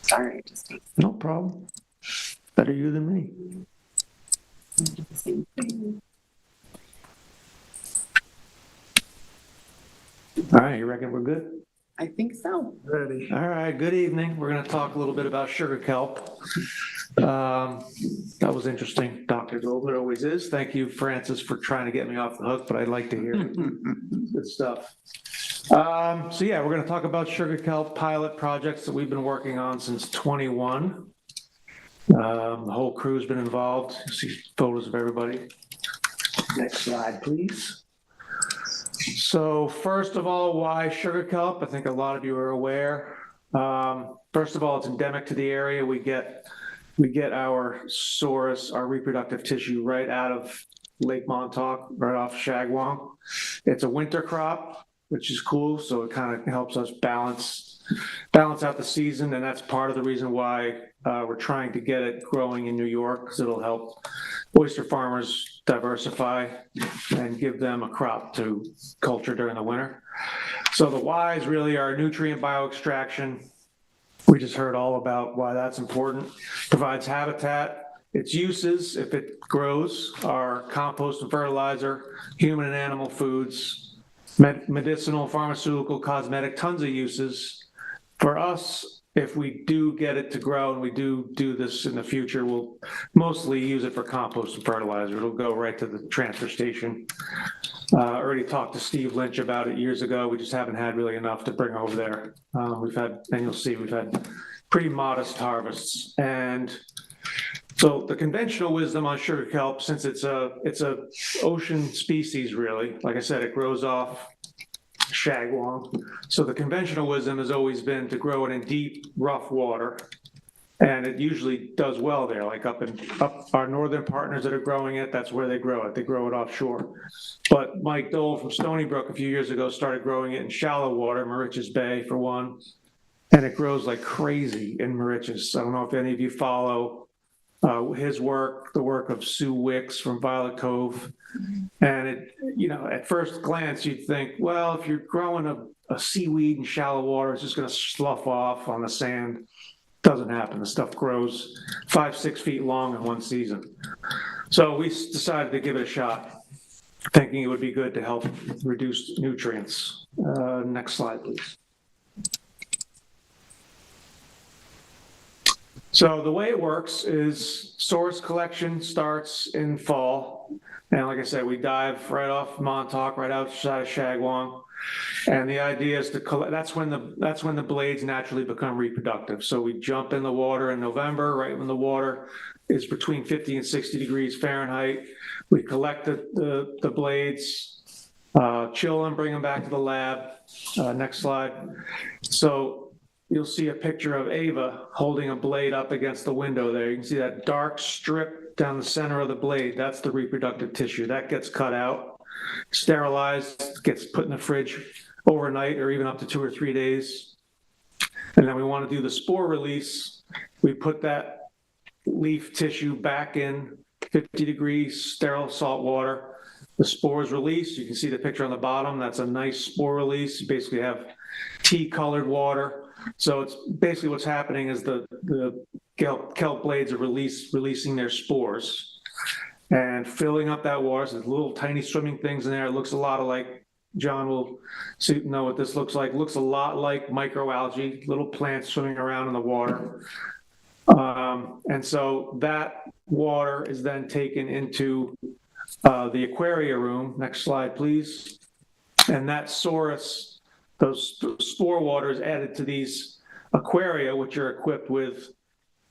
[SPEAKER 8] Sorry, just
[SPEAKER 1] No problem. Better you than me.
[SPEAKER 8] the same thing.
[SPEAKER 5] All right, you reckon we're good?
[SPEAKER 8] I think so.
[SPEAKER 7] Ready.
[SPEAKER 5] All right, good evening. We're going to talk a little bit about sugar kelp. That was interesting. Dr. Goldberg always is. Thank you, Francis, for trying to get me off the hook, but I'd like to hear it. Good stuff. So yeah, we're going to talk about sugar kelp pilot projects that we've been working on since 21. The whole crew's been involved. You see photos of everybody. Next slide, please. So first of all, why sugar kelp? I think a lot of you are aware. First of all, it's endemic to the area. We get our source, our reproductive tissue, right out of Lake Montauk, right off Shagwong. It's a winter crop, which is cool. So it kind of helps us balance out the season, and that's part of the reason why we're trying to get it growing in New York, because it'll help oyster farmers diversify and give them a crop to culture during the winter. So the whys really are nutrient bioextraction. We just heard all about why that's important. Provides habitat. Its uses, if it grows, are compost and fertilizer, human and animal foods, medicinal, pharmaceutical, cosmetic, tons of uses. For us, if we do get it to grow and we do this in the future, we'll mostly use it for compost and fertilizer. It'll go right to the transfer station. Already talked to Steve Lynch about it years ago. We just haven't had really enough to bring over there. And you'll see, we've had pretty modest harvests. And so the conventional wisdom on sugar kelp, since it's a ocean species, really, like I said, it grows off Shagwong. So the conventional wisdom has always been to grow it in deep, rough water. And it usually does well there, like up our northern partners that are growing it, that's where they grow it. They grow it offshore. But Mike Dole from Stony Brook a few years ago started growing it in shallow water, Mauritius Bay for one, and it grows like crazy in Mauritius. I don't know if any of you follow his work, the work of Sue Wicks from Violet Cove. And it, at first glance, you'd think, well, if you're growing a seaweed in shallow water, it's just going to slough off on the sand. Doesn't happen. The stuff grows 5-6 feet long in one season. So we decided to give it a shot, thinking it would be good to help reduce nutrients. Next slide, please. So the way it works is source collection starts in fall. And like I said, we dive right off Montauk, right outside of Shagwong. And the idea is to collect, that's when the blades naturally become reproductive. So we jump in the water in November, right when the water is between 50 and 60 degrees Fahrenheit. We collect the blades, chill them, bring them back to the lab. Next slide. So you'll see a picture of Ava holding a blade up against the window there. You can see that dark strip down the center of the blade. That's the reproductive tissue. That gets cut out, sterilized, gets put in the fridge overnight or even up to 2 or 3 days. And then we want to do the spore release. We put that leaf tissue back in 50 degrees sterile salt water. The spores release. You can see the picture on the bottom. That's a nice spore release. You basically have tea-colored water. So it's basically what's happening is the kelp blades are releasing their spores and filling up that water. So there's little tiny swimming things in there. It looks a lot like, John will know what this looks like. It looks a lot like microalgae, little plants swimming around in the water. And so that water is then taken into the aquaria room. Next slide, please. And that source, those spore water is added to these aquaria, which are equipped with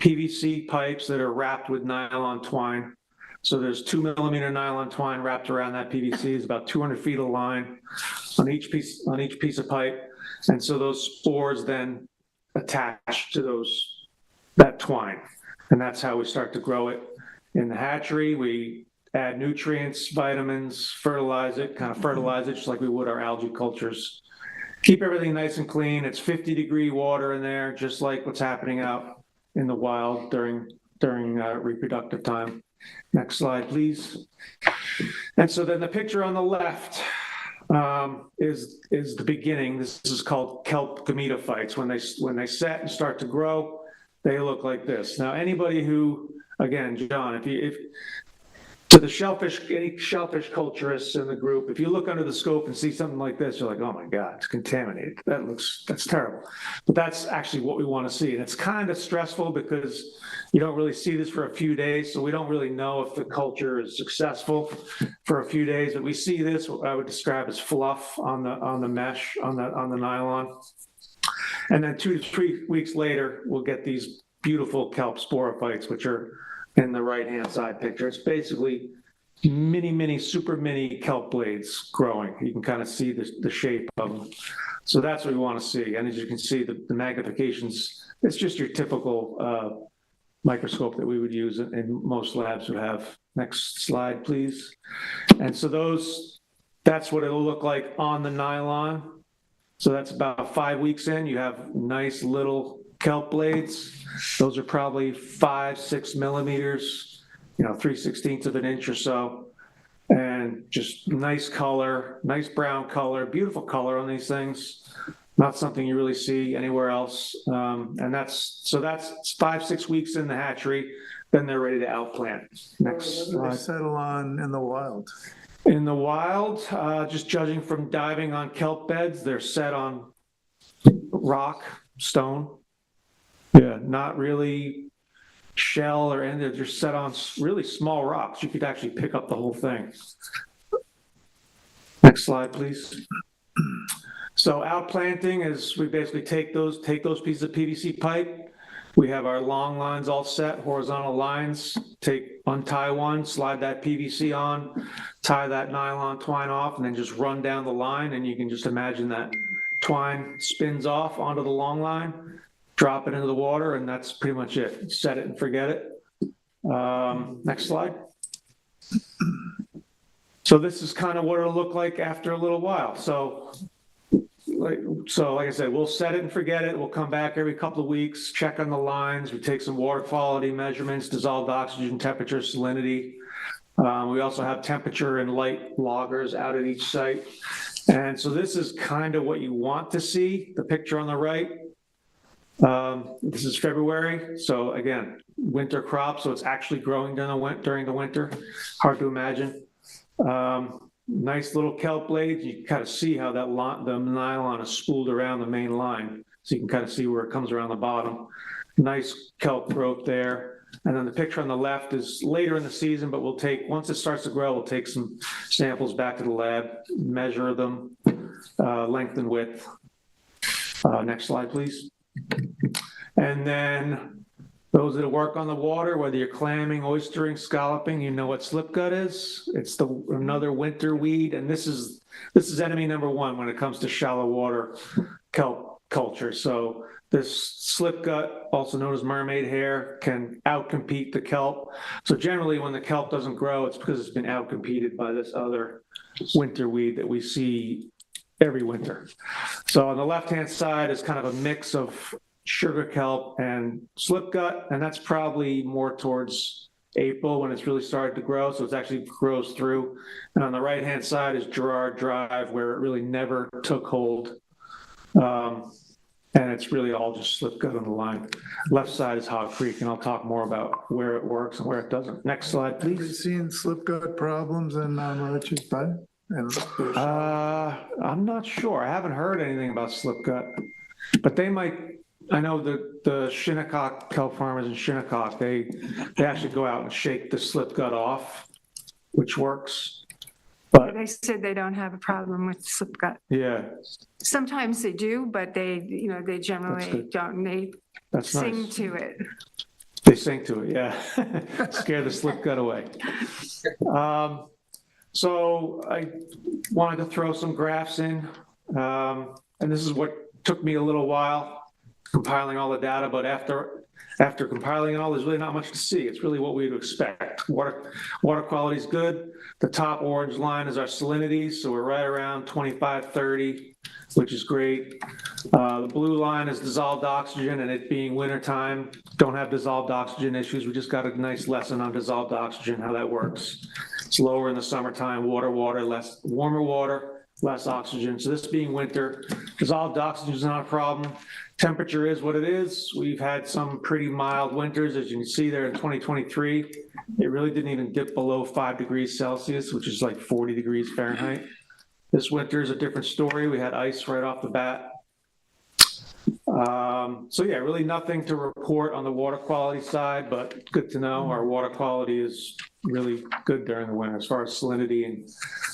[SPEAKER 5] PVC pipes that are wrapped with nylon twine. So there's 2mm nylon twine wrapped around that PVC. It's about 200 feet of line on each piece of pipe. And so those spores then attach to that twine. And that's how we start to grow it. In the hatchery, we add nutrients, vitamins, fertilize it just like we would our algae cultures. Keep everything nice and clean. It's 50-degree water in there, just like what's happening out in the wild during reproductive time. Next slide, please. And so then the picture on the left is the beginning. This is called kelp gametophytes. When they set and start to grow, they look like this. Now, anybody who, again, John, if To the shellfish, any shellfish culturists in the group, if you look under the scope and see something like this, you're like, oh my God, it's contaminated. That's terrible. But that's actually what we want to see. And it's kind of stressful because you don't really see this for a few days. So we don't really know if the culture is successful for a few days. But we see this, what I would describe as fluff on the mesh, on the nylon. And then 2 to 3 weeks later, we'll get these beautiful kelp sporophytes, which are in the right-hand side picture. It's basically mini, super mini kelp blades growing. You can kind of see the shape of them. So that's what we want to see. And as you can see, the magnifications, it's just your typical microscope that we would use and most labs would have. Next slide, please. And so that's what it'll look like on the nylon. So that's about 5 weeks in. You have nice little kelp blades. Those are probably 5-6 millimeters, 3/16 of an inch or so. And just nice color, nice brown color, beautiful color on these things. Not something you really see anywhere else. And that's 5-6 weeks in the hatchery, then they're ready to outplant. Next
[SPEAKER 7] What do they
[SPEAKER 5] slide.
[SPEAKER 7] settle on in the wild?
[SPEAKER 5] In the wild, just judging from diving on kelp beds, they're set on rock, stone. Yeah, not really shell or anything. They're just set on really small rocks. You could actually pick up the whole thing. Next slide, please. So outplanting is we basically take those pieces of PVC pipe. We have our long lines all set, horizontal lines. Untie one, slide that PVC on, tie that nylon twine off, and then just run down the line. And you can just imagine that twine spins off onto the long line. Drop it into the water, and that's pretty much it. Set it and forget it. Next slide. So this is kind of what it'll look like after a little while. So like I said, we'll set it and forget it. We'll come back every couple of weeks, check on the lines. We take some water quality measurements, dissolved oxygen, temperature, salinity. We also have temperature and light loggers out at each site. And so this is kind of what you want to see, the picture on the right. This is February, so again, winter crop, so it's actually growing during the winter. Hard to imagine. Nice little kelp blades. You can kind of see how the nylon is spooled around the main line, so you can kind of see where it comes around the bottom. Nice kelp growth there. And then the picture on the left is later in the season, but once it starts to grow, we'll take some samples back to the lab, measure them, length and width. Next slide, please. And then those that work on the water, whether you're clamming, oystering, scalloping, you know what slip gut is. It's another winter weed, and this is enemy number one when it comes to shallow water kelp culture. So this slip gut, also known as mermaid hair, can outcompete the kelp. So generally when the kelp doesn't grow, it's because it's been outcompeted by this other winter weed that we see every winter. So on the left-hand side is kind of a mix of sugar kelp and slip gut, and that's probably more towards April when it's really started to grow, so it actually grows through. And on the right-hand side is Girard Drive, where it really never took hold. And it's really all just slip gut on the line. Left side is Hog Creek, and I'll talk more about where it works and where it doesn't. Next slide,
[SPEAKER 7] Have you
[SPEAKER 5] please.
[SPEAKER 7] seen slip gut problems in Richards Bay?
[SPEAKER 5] I'm not sure. I haven't heard anything about slip gut, but they might. I know the Shinnecock kelp farmers in Shinnecock, they actually go out and shake the slip gut off, which works. But
[SPEAKER 3] They said they don't have a problem with slip gut.
[SPEAKER 5] yeah,
[SPEAKER 3] Sometimes they do, but they generally
[SPEAKER 5] good.
[SPEAKER 3] don't. They
[SPEAKER 5] that's
[SPEAKER 3] sing
[SPEAKER 5] nice.
[SPEAKER 3] to it.
[SPEAKER 5] They sing to it, yeah. Scare the slip gut away. So I wanted to throw some graphs in, and this is what took me a little while compiling all the data, but after compiling it all, there's really not much to see. It's really what we would expect. Water quality is good. The top orange line is our salinity, so we're right around 25-30, which is great. The blue line is dissolved oxygen, and it being wintertime, don't have dissolved oxygen issues. We just got a nice lesson on dissolved oxygen, how that works. It's lower in the summertime, warmer water, less oxygen. So this being winter, dissolved oxygen is not a problem. Temperature is what it is. We've had some pretty mild winters, as you can see there in 2023. It really didn't even dip below 5 degrees Celsius, which is like 40 degrees Fahrenheit. This winter is a different story. We had ice right off the bat. So yeah, really nothing to report on the water quality side, but good to know our water quality is really good during the winter as far as salinity and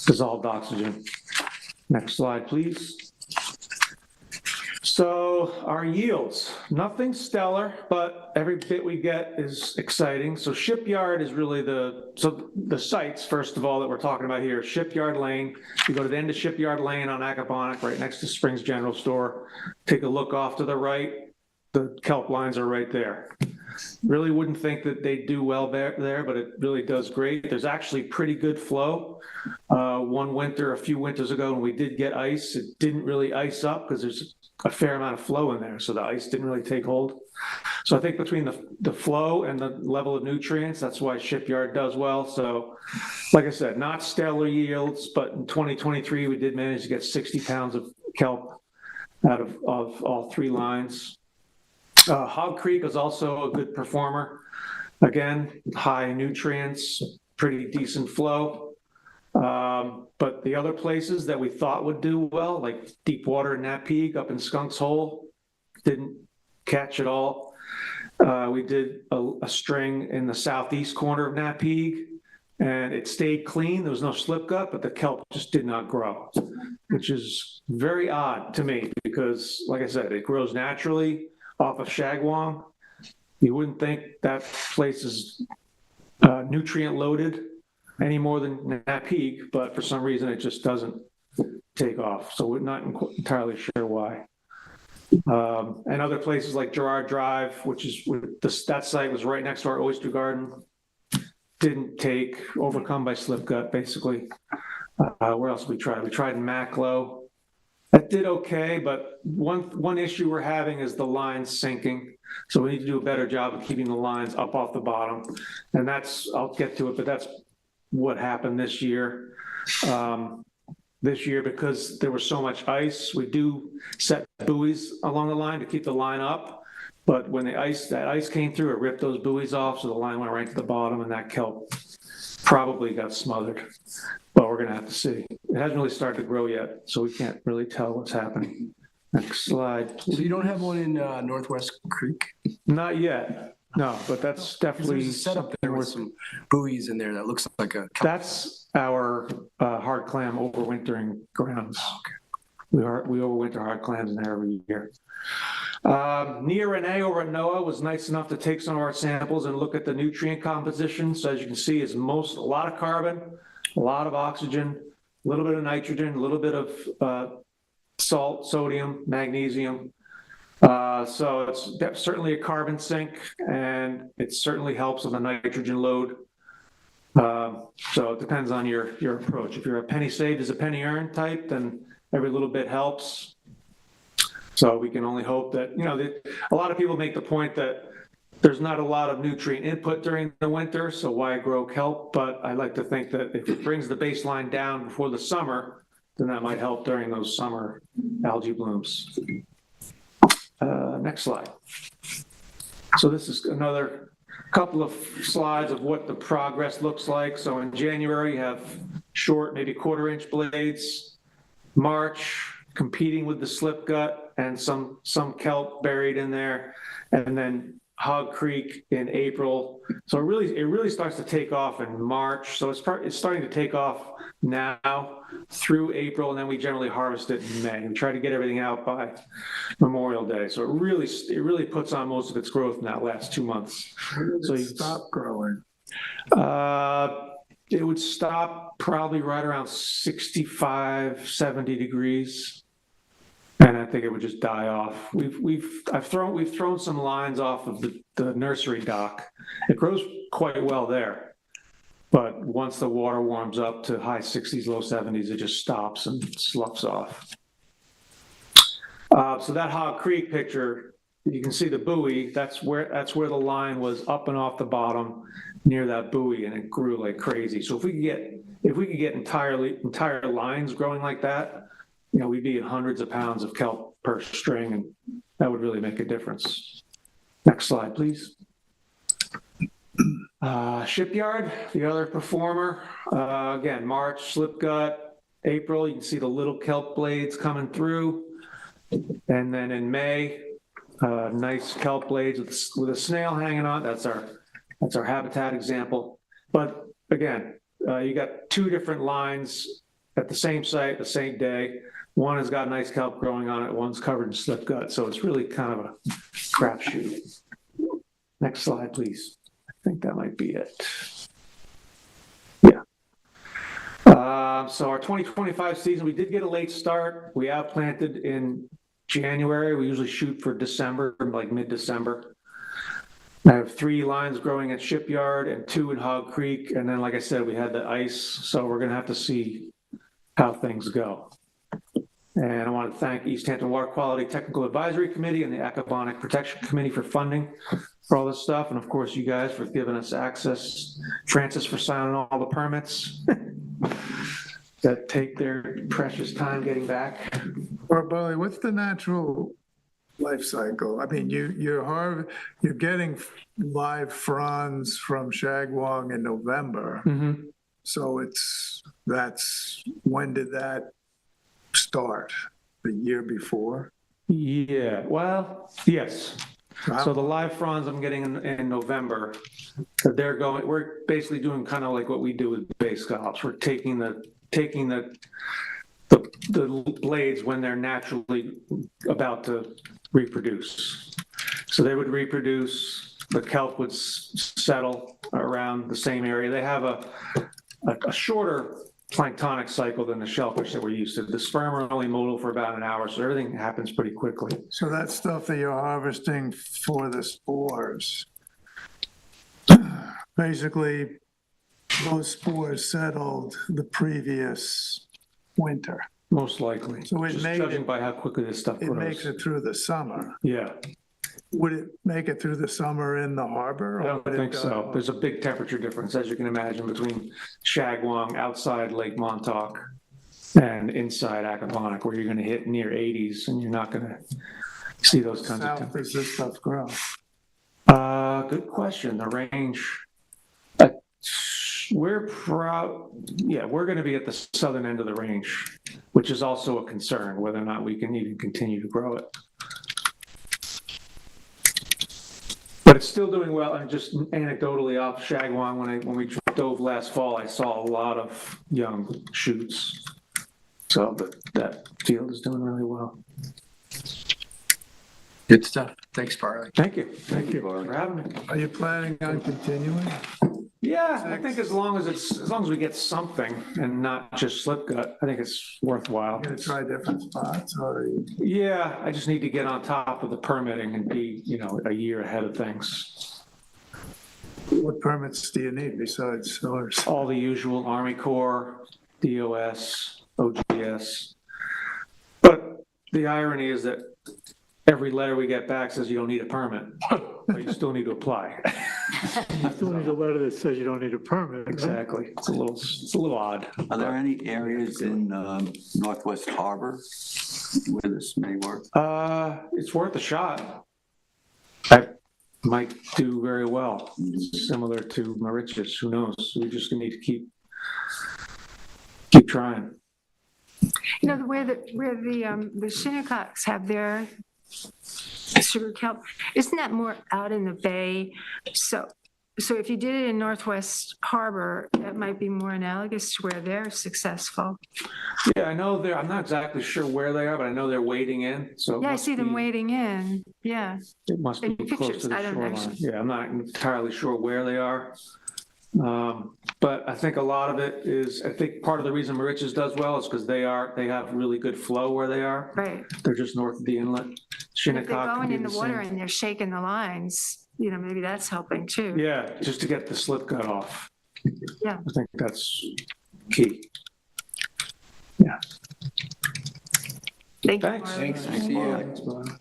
[SPEAKER 5] dissolved oxygen. Next slide, please. So our yields, nothing stellar, but every bit we get is exciting. So Shipyard is really the sites, first of all, that we're talking about here. Shipyard Lane, you go to the end of Shipyard Lane on Acaponic, right next to Springs General Store. Take a look off to the right, the kelp lines are right there. Really wouldn't think that they do well there, but it really does great. There's actually pretty good flow. One winter, a few winters ago, when we did get ice, it didn't really ice up because there's a fair amount of flow in there, so the ice didn't really take hold. So I think between the flow and the level of nutrients, that's why Shipyard does well. So like I said, not stellar yields, but in 2023, we did manage to get 60 pounds of kelp out of all 3 lines. Hog Creek is also a good performer. Again, high nutrients, pretty decent flow. But the other places that we thought would do well, like Deepwater and Napeague up in Skunk's Hole, didn't catch at all. We did a string in the southeast corner of Napeague, and it stayed clean. There was no slip gut, but the kelp just did not grow, which is very odd to me because, like I said, it grows naturally off of shagwong. You wouldn't think that place is nutrient loaded any more than Napeague, but for some reason it just doesn't take off. So we're not entirely sure why. And other places like Gerard Drive, which is that site was right next to our oyster garden, didn't take, overcome by slip gut basically. Where else did we try? We tried in Maclo. That did okay, but one issue we're having is the lines sinking. So we need to do a better job of keeping the lines up off the bottom. And that's, I'll get to it, but that's what happened this year. This year, because there was so much ice, we do set buoys along the line to keep the line up. But when that ice came through, it ripped those buoys off. So the line went right to the bottom and that kelp probably got smothered. But we're gonna have to see. It hasn't really started to grow yet, so we can't really tell what's happening. Next slide.
[SPEAKER 9] So you don't have one in Northwest Creek?
[SPEAKER 5] Not yet, no, but that's definitely.
[SPEAKER 9] There's a setup there with some buoys in there that looks like a.
[SPEAKER 5] That's our hard clam overwintering grounds. We overwinter hard clams in there every year. Nia Renee over at NOAA was nice enough to take some of our samples and look at the nutrient composition. So as you can see, it's a lot of carbon, a lot of oxygen, a little bit of nitrogen, a little bit of salt, sodium, magnesium. So it's certainly a carbon sink, and it certainly helps with the nitrogen load. So it depends on your approach. If you're a penny saved is a penny earned type, then every little bit helps. So we can only hope that, a lot of people make the point that there's not a lot of nutrient input during the winter, so why grow kelp? But I like to think that if it brings the baseline down before the summer, then that might help during those summer algae blooms. Next slide. So this is another couple of slides of what the progress looks like. So in January, you have short, maybe 1/4-inch blades. March, competing with the slip gut and some kelp buried in there. And then Hog Creek in April. So it really starts to take off in March. So it's starting to take off now through April, and then we generally harvest it in May. We try to get everything out by Memorial Day. So it really puts on most of its growth in that last 2 months. So you
[SPEAKER 7] Stop growing.
[SPEAKER 5] It would stop probably right around 65, 70 degrees. And I think it would just die off. We've thrown some lines off of the nursery dock. It grows quite well there, but once the water warms up to high 60s, low 70s, it just stops and sloughs off. So that Hog Creek picture, you can see the buoy. That's where the line was up and off the bottom, near that buoy and it grew like crazy. So if we could get entire lines growing like that, you know, we'd be at hundreds of pounds of kelp per string, and that would really make a difference. Next slide, please. Shipyard, the other performer. Again, March, slip gut. April, you can see the little kelp blades coming through. And then in May, nice kelp blades with a snail hanging on. That's our habitat example. But again, you got two different lines at the same site, the same day. One has got nice kelp growing on it. One's covered in slip gut. So it's really kind of a crapshoot. Next slide, please. I think that might be it. Yeah. So our 2025 season, we did get a late start. We outplanted in January. We usually shoot for December, like mid-December. I have 3 lines growing at Shipyard and 2 in Hog Creek. And then, like I said, we had the ice. So we're going to have to see how things go. And I want to thank East Hampton Water Quality Technical Advisory Committee and the Aquaponic Protection Committee for funding for all this stuff. And of course, you guys for giving us access. Francis for signing all the permits that take their precious time getting back.
[SPEAKER 7] Or Barley, what's the natural life cycle? I mean, you're getting live fronds from shagwong in November.
[SPEAKER 5] Mm-hmm.
[SPEAKER 7] So when did that start? The year before?
[SPEAKER 5] Yeah, well, yes. So the live fronds I'm getting in November, we're basically doing kind of like what we do with bay scallops. We're taking the blades when they're naturally about to reproduce. So they would reproduce, the kelp would settle around the same area. They have a shorter planktonic cycle than the shellfish that we're used to. The sperm are only motile for about an hour, so everything happens pretty quickly.
[SPEAKER 7] So that stuff that you're harvesting for the spores, basically those spores settled the previous winter.
[SPEAKER 5] Most likely.
[SPEAKER 7] So
[SPEAKER 5] just judging by how quickly this stuff grows.
[SPEAKER 7] It makes it through the summer.
[SPEAKER 5] Yeah.
[SPEAKER 7] Would it make it through the summer in the harbor?
[SPEAKER 5] I don't think so. There's a big temperature difference, as you can imagine, between shagwong outside Lake Montauk and inside Acaponic, where you're going to hit near 80s and you're not going to see those kinds of temperatures.
[SPEAKER 7] Does this stuff grow?
[SPEAKER 5] Good question. The range. We're going to be at the southern end of the range, which is also a concern, whether or not we can even continue to grow it. But it's still doing well. And just anecdotally off shagwong, when we dove last fall, I saw a lot of young shoots. So that field is doing really well.
[SPEAKER 9] Good stuff. Thanks, Barley.
[SPEAKER 5] Thank you. Thank you for having me.
[SPEAKER 7] Are you planning on continuing?
[SPEAKER 5] Yeah, I think as long as we get something and not just slip gut, I think it's worthwhile.
[SPEAKER 7] You're gonna try different spots, or
[SPEAKER 5] Yeah, I just need to get on top of the permitting and be, a year ahead of things.
[SPEAKER 7] what permits do you need besides ours?
[SPEAKER 5] All the usual Army Corps, DOS, OGS. But the irony is that every letter we get back says you don't need a permit, but you still need to apply.
[SPEAKER 10] You still need a letter that says you don't need a permit. right?
[SPEAKER 5] Exactly. It's a little odd.
[SPEAKER 1] Are there any areas in Northwest Harbor where this may work?
[SPEAKER 5] It's worth a shot. I might do very well, similar to Mauritius. Who knows? We just need to keep trying.
[SPEAKER 3] Where the Shinnecock's have their sugar kelp, isn't that more out in the bay? So if you did it in Northwest Harbor, that might be more analogous to where they're successful.
[SPEAKER 5] Yeah, I know I'm not exactly sure where they are, but I know they're wading in. So
[SPEAKER 3] Yeah, I see them wading in. Yeah.
[SPEAKER 5] It must be
[SPEAKER 3] In
[SPEAKER 5] close
[SPEAKER 3] pictures,
[SPEAKER 5] to the
[SPEAKER 3] I don't
[SPEAKER 5] shoreline.
[SPEAKER 3] actually-
[SPEAKER 5] Yeah, I'm not entirely sure where they are. But I think a lot of it is, I think part of the reason Mauritius does well is because they have really good flow where they are.
[SPEAKER 3] Right.
[SPEAKER 5] They're just north of the inlet.
[SPEAKER 3] If
[SPEAKER 5] Shinnecock
[SPEAKER 3] they're
[SPEAKER 5] can
[SPEAKER 3] going
[SPEAKER 5] be
[SPEAKER 3] in the
[SPEAKER 5] the
[SPEAKER 3] water
[SPEAKER 5] same.
[SPEAKER 3] and they're shaking the lines, maybe that's helping too.
[SPEAKER 5] Yeah, just to get the slip gut off.
[SPEAKER 3] Yeah.
[SPEAKER 5] I think that's key. Yeah.
[SPEAKER 3] Thank you,
[SPEAKER 5] Thanks.
[SPEAKER 3] Marley.
[SPEAKER 9] Thanks. See you.
[SPEAKER 5] Thanks, Brian.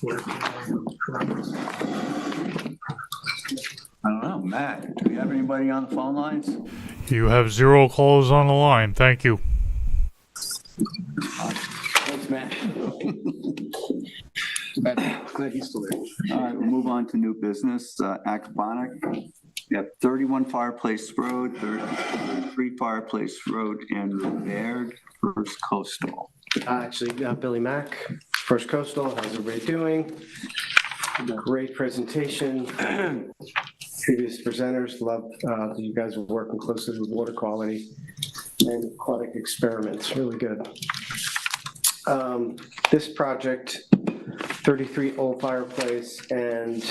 [SPEAKER 1] I don't know, Matt, do we have anybody on the phone lines?
[SPEAKER 2] You have 0 calls on the line. Thank you.
[SPEAKER 9] Thanks, Matt. Glad he's still there.
[SPEAKER 1] All right, we'll move on to new business, Acabonic. We have 31 Fireplace Road, 33 Fireplace Road, and Baird, First Coastal.
[SPEAKER 11] Actually, Billy Mack, First Coastal, how's everybody doing? Great presentation. Previous presenters, love that you guys are working closely with water quality and aquatic experiments, really good. This project, 33 Old Fireplace and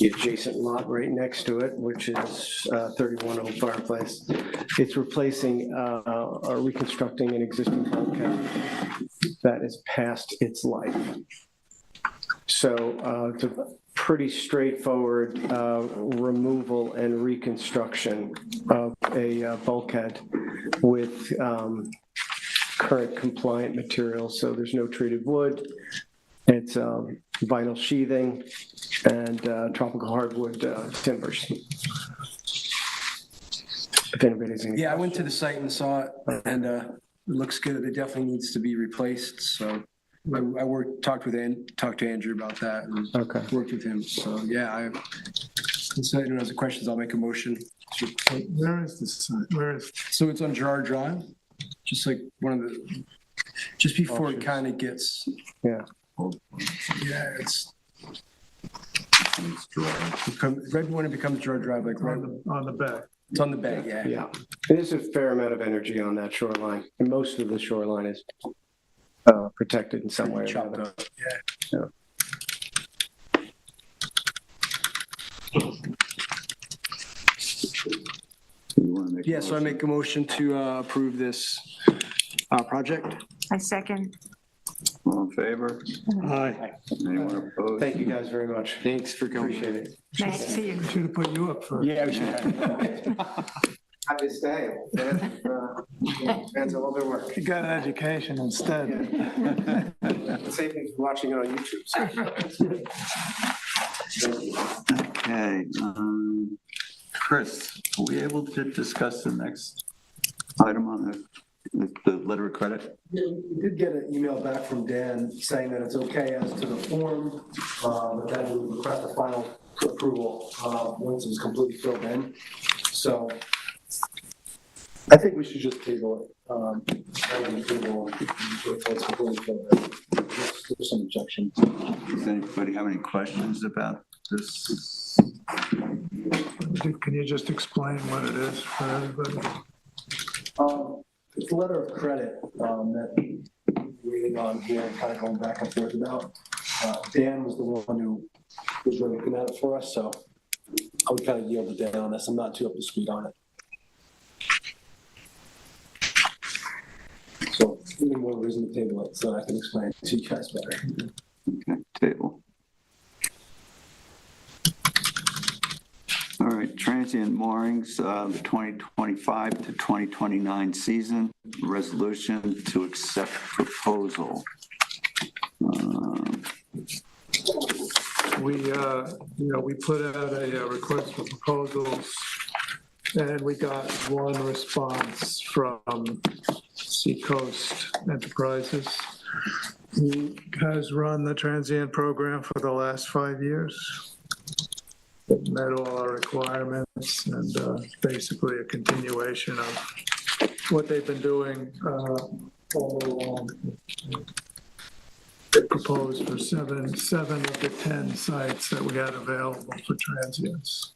[SPEAKER 11] the adjacent lot right next to it, which is 31 Old Fireplace. It's replacing or reconstructing an existing bulkhead that is past its life. So it's a pretty straightforward removal and reconstruction of a bulkhead with current compliant materials. So there's no treated wood. It's vinyl sheathing and tropical hardwood timbers. If anybody's any
[SPEAKER 9] Yeah, I went to the site and saw it, and it looks good. It definitely needs to be replaced, so I talked to Andrew about that and
[SPEAKER 11] Okay.
[SPEAKER 9] worked with him. So yeah, so anyone has any questions, I'll make a motion.
[SPEAKER 7] Where is this site? Where is?
[SPEAKER 9] So it's on Gerard Drive, just like just before it kind of gets.
[SPEAKER 11] Yeah.
[SPEAKER 9] Yeah, right when it becomes Gerard Drive, like right,
[SPEAKER 7] On the back.
[SPEAKER 9] it's on the bank, yeah.
[SPEAKER 11] Yeah, there's a fair amount of energy on that shoreline, and most of the shoreline is protected in some way or
[SPEAKER 9] Chopped
[SPEAKER 11] another.
[SPEAKER 9] up, yeah.
[SPEAKER 1] You want to make? a
[SPEAKER 9] Yeah, so I
[SPEAKER 1] motion?
[SPEAKER 9] make a motion to approve this project.
[SPEAKER 3] I second.
[SPEAKER 1] All in favor?
[SPEAKER 10] Aye.
[SPEAKER 1] Anyone opposed?
[SPEAKER 11] Thank you guys very much.
[SPEAKER 9] Thanks for coming.
[SPEAKER 11] Appreciate it.
[SPEAKER 3] Nice to see you.
[SPEAKER 7] We should have put you up first.
[SPEAKER 9] Yeah, we should have.
[SPEAKER 11] Happy to stay. Fans, I love their work.
[SPEAKER 7] You got an education instead.
[SPEAKER 11] Save me from watching it on YouTube.
[SPEAKER 1] Okay, Chris, are we able to discuss the next item on the letter of credit?
[SPEAKER 12] We did get an email back from Dan saying that it's okay as to the form, but that we would request a final approval once it's completely filled in. So I think we should just table it. Table until it's completely filled in. There's some objections.
[SPEAKER 1] Does anybody have any questions about this?
[SPEAKER 7] Can you just explain what it is for everybody?
[SPEAKER 12] It's a letter of credit that we're waiting on here and kind of going back and forth about. Dan was the one who was really looking at it for us, so I would kind of yield to Dan on this. I'm not too up to speed on it. So even more reason to table it so I can explain it to you guys better.
[SPEAKER 1] Okay, table. All right, transient moorings, the 2025 to 2029 season, resolution to accept proposal.
[SPEAKER 7] We put out a request for proposals, and we got one response from Seacoast Enterprises, who has run the transient program for the last 5 years. It met all our requirements, and basically a continuation of what they've been doing all along. They proposed for seven of the 10 sites that we had available for transients.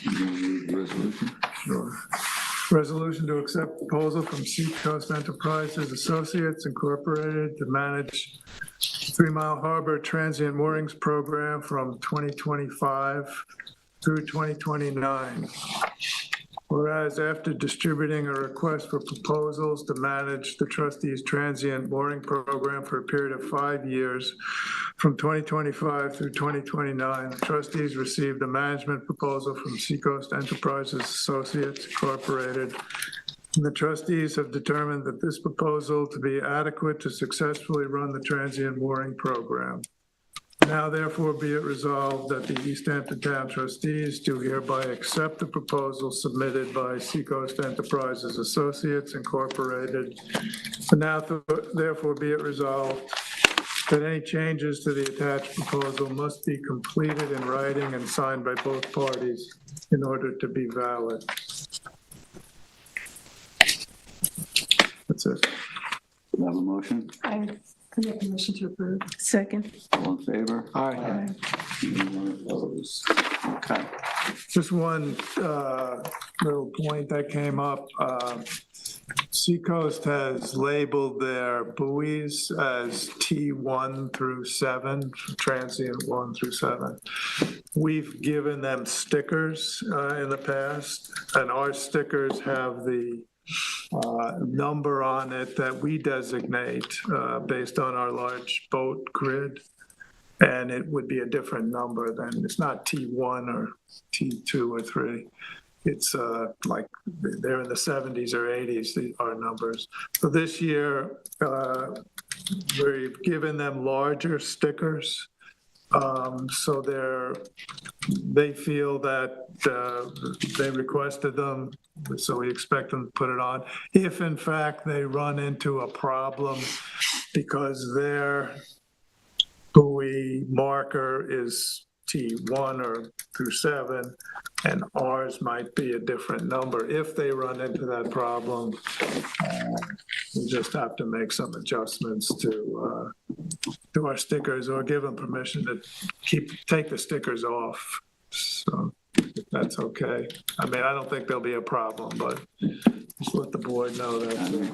[SPEAKER 1] Resolution?
[SPEAKER 7] Sure. Resolution to accept proposal from Seacoast Enterprises Associates Incorporated to manage 3 Mile Harbor Transient Moorings Program from 2025 through 2029. Whereas after distributing a request for proposals to manage the trustees' transient mooring program for a period of 5 years from 2025 through 2029, the trustees received a management proposal from Seacoast Enterprises Associates Incorporated The trustees have determined that this proposal to be adequate to successfully run the transient mooring program. Now therefore be it resolved that the East Hampton Town trustees do hereby accept the proposal submitted by Seacoast Enterprises Associates Incorporated. And now therefore be it resolved that any changes to the attached proposal must be completed in writing and signed by both parties in order to be valid. That's it.
[SPEAKER 1] Do you have a motion?
[SPEAKER 3] I make a motion to approve. Second.
[SPEAKER 1] All in favor?
[SPEAKER 5] Aye.
[SPEAKER 1] Anyone opposed? Okay.
[SPEAKER 7] Just one little point that came up. Seacoast has labeled their buoys as T1 through 7, transient 1 through 7. We've given them stickers in the past, and our stickers have the number on it that we designate based on our large boat grid. And it would be a different number than, it's not T1 or T2 or 3. It's like they're in the 70s or 80s, our numbers. So this year, we've given them larger stickers. So they feel that they requested them, so we expect them to put it on. If in fact they run into a problem because their buoy marker is T1 or through 7, and ours might be a different number. If they run into that problem, we just have to make some adjustments to our stickers or give them permission to take the stickers off. So if that's okay. I mean, I don't think there'll be a problem, but just let the board know that.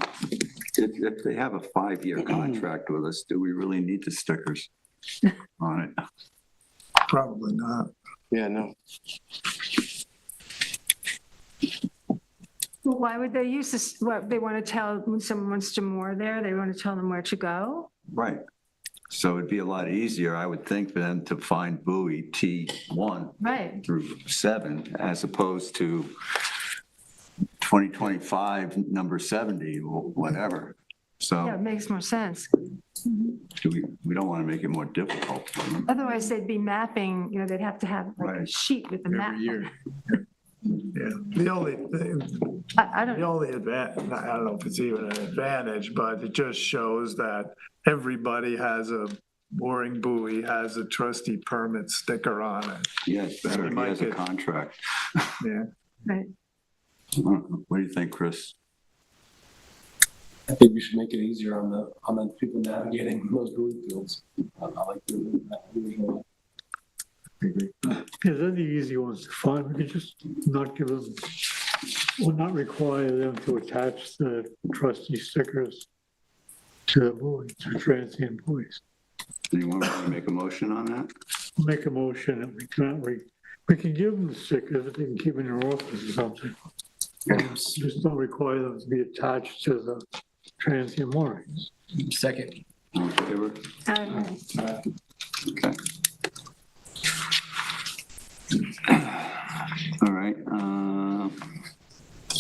[SPEAKER 1] If they have a 5-year contract with us, do we really need the stickers on it?
[SPEAKER 7] Probably not.
[SPEAKER 11] Yeah, no.
[SPEAKER 3] Well, why would they use this? What, they want to tell, when someone wants to moor there, they want to tell them where to go?
[SPEAKER 1] Right. So it'd be a lot easier, I would think, for them to find buoy T1
[SPEAKER 3] Right.
[SPEAKER 1] through 7 as opposed to 2025, number 70, or whatever. So
[SPEAKER 3] Yeah, it makes more sense.
[SPEAKER 1] we don't want to make it more difficult for them.
[SPEAKER 3] Otherwise, they'd be mapping, they'd have to have like a
[SPEAKER 1] Right.
[SPEAKER 3] sheet with a map.
[SPEAKER 7] Every year. Yeah, the only thing,
[SPEAKER 3] I
[SPEAKER 7] the
[SPEAKER 3] don't,
[SPEAKER 7] only advantage, I don't know if it's even an advantage, but it just shows that everybody has a mooring buoy, has a trustee permit sticker on it.
[SPEAKER 1] Yeah, it's better if he has a contract.
[SPEAKER 7] Yeah.
[SPEAKER 3] right.
[SPEAKER 1] What do you think, Chris?
[SPEAKER 12] I think we should make it easier on the people navigating those buoy fields. I like doing that.
[SPEAKER 10] Yeah, they're the easy ones to find. We could just not give them, or not require them to attach the trustee stickers to the buoy, to transient buoys.
[SPEAKER 1] Anyone want to make a motion on that?
[SPEAKER 10] Make a motion that we can give them the stickers, but they can keep in their office or something. Just don't require them to be attached to the transient moorings.
[SPEAKER 12] Second.
[SPEAKER 1] All in favor? Okay. All right,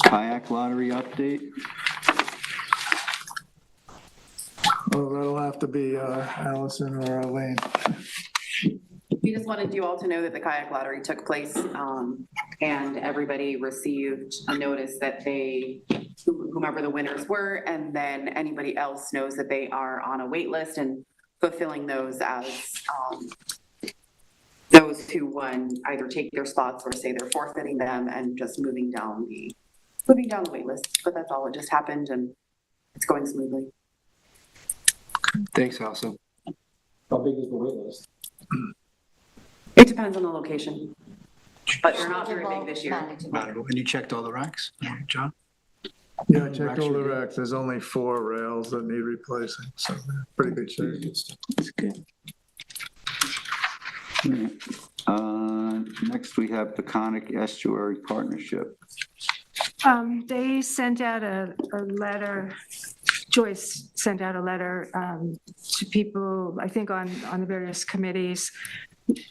[SPEAKER 1] kayak lottery update.
[SPEAKER 7] Oh, that'll have to be Allison or Elaine.
[SPEAKER 8] We just wanted you all to know that the kayak lottery took place, and everybody received a notice that whomever the winners were, and then anybody else knows that they are on a wait list and fulfilling those as those who won either take their spots or say they're forfeiting them and just moving down the wait list. But that's all. It just happened and it's going smoothly.
[SPEAKER 9] Thanks, Allison.
[SPEAKER 12] How big is the wait list?
[SPEAKER 8] It depends on the location, but they're not very big this year.
[SPEAKER 4] Manageable.
[SPEAKER 9] And you checked all the racks, John?
[SPEAKER 7] Yeah, I checked all the racks. There's only 4 rails that need replacing, so they're pretty good shape.
[SPEAKER 9] It's good.
[SPEAKER 1] Next, we have Peconic Estuary Partnership.
[SPEAKER 3] They sent out a letter, Joyce sent out a letter to people, I think on the various committees,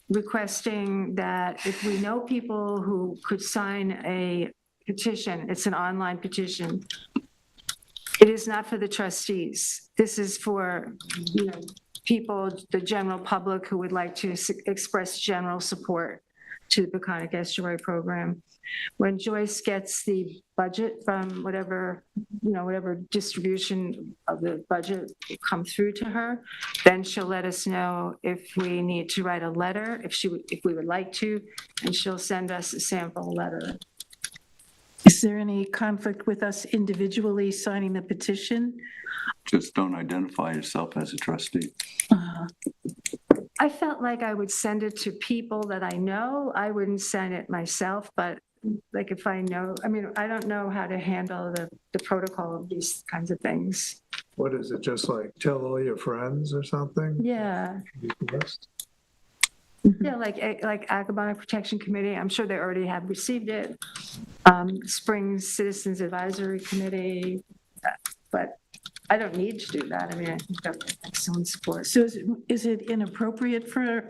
[SPEAKER 3] requesting that if we know people who could sign a petition. It's an online petition. It is not for the trustees. This is for, people, the general public who would like to express general support to the Peconic Estuary Program. When Joyce gets the budget from whatever distribution of the budget will come through to her, then she'll let us know if we need to write a letter, if we would like to, and she'll send us a sample letter.
[SPEAKER 13] Is there any conflict with us individually signing the petition?
[SPEAKER 1] Just don't identify yourself as a trustee.
[SPEAKER 3] I felt like I would send it to people that I know. I wouldn't send it myself, but like if I know, I don't know how to handle the protocol of these kinds of things.
[SPEAKER 7] What is it, just like tell all your friends or something?
[SPEAKER 3] Yeah. Yeah, like Agabonic Protection Committee, I'm sure they already have received it. Springs Citizens Advisory Committee, but I don't need to do that. I think that's excellent support.
[SPEAKER 13] So is it inappropriate for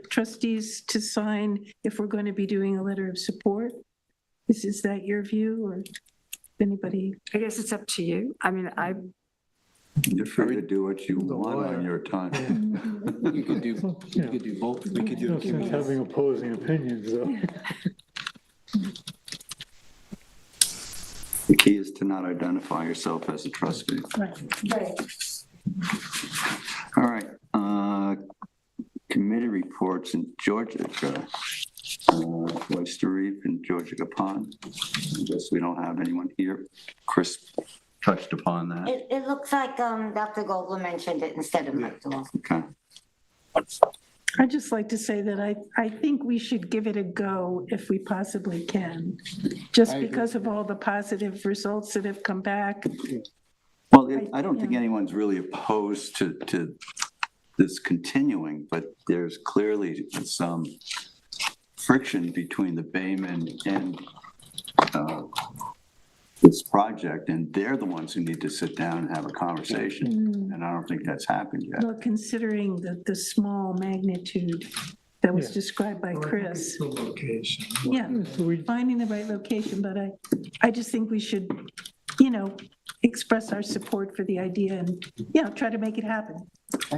[SPEAKER 13] trustees to sign if we're going to be doing a letter of support? Is that your view, or anybody?
[SPEAKER 3] I guess it's up to you.
[SPEAKER 1] You're free to do what you want on your time.
[SPEAKER 9] You could do both. We could do
[SPEAKER 10] No sense having opposing opinions, though.
[SPEAKER 1] The key is to not identify yourself as a trustee.
[SPEAKER 3] Right.
[SPEAKER 1] All right, committee reports in Georgia, Oyster Reef and Georgia Pond. I guess we don't have anyone here. Chris touched upon that.
[SPEAKER 4] It looks like Dr. Goldblum mentioned it instead of Mike DeLong.
[SPEAKER 1] Okay.
[SPEAKER 13] I'd just like to say that I think we should give it a go if we possibly can, just because of all the positive results that have come back.
[SPEAKER 1] Well, I don't think anyone's really opposed to this continuing, but there's clearly some friction between the Bayman and this project, and they're the ones who need to sit down and have a conversation. And I don't think that's happened yet.
[SPEAKER 13] Well, considering the small magnitude that was described by Chris.
[SPEAKER 7] The location.
[SPEAKER 13] Yeah, finding the right location, but I just think we should, express our support for the idea and, try to make it happen.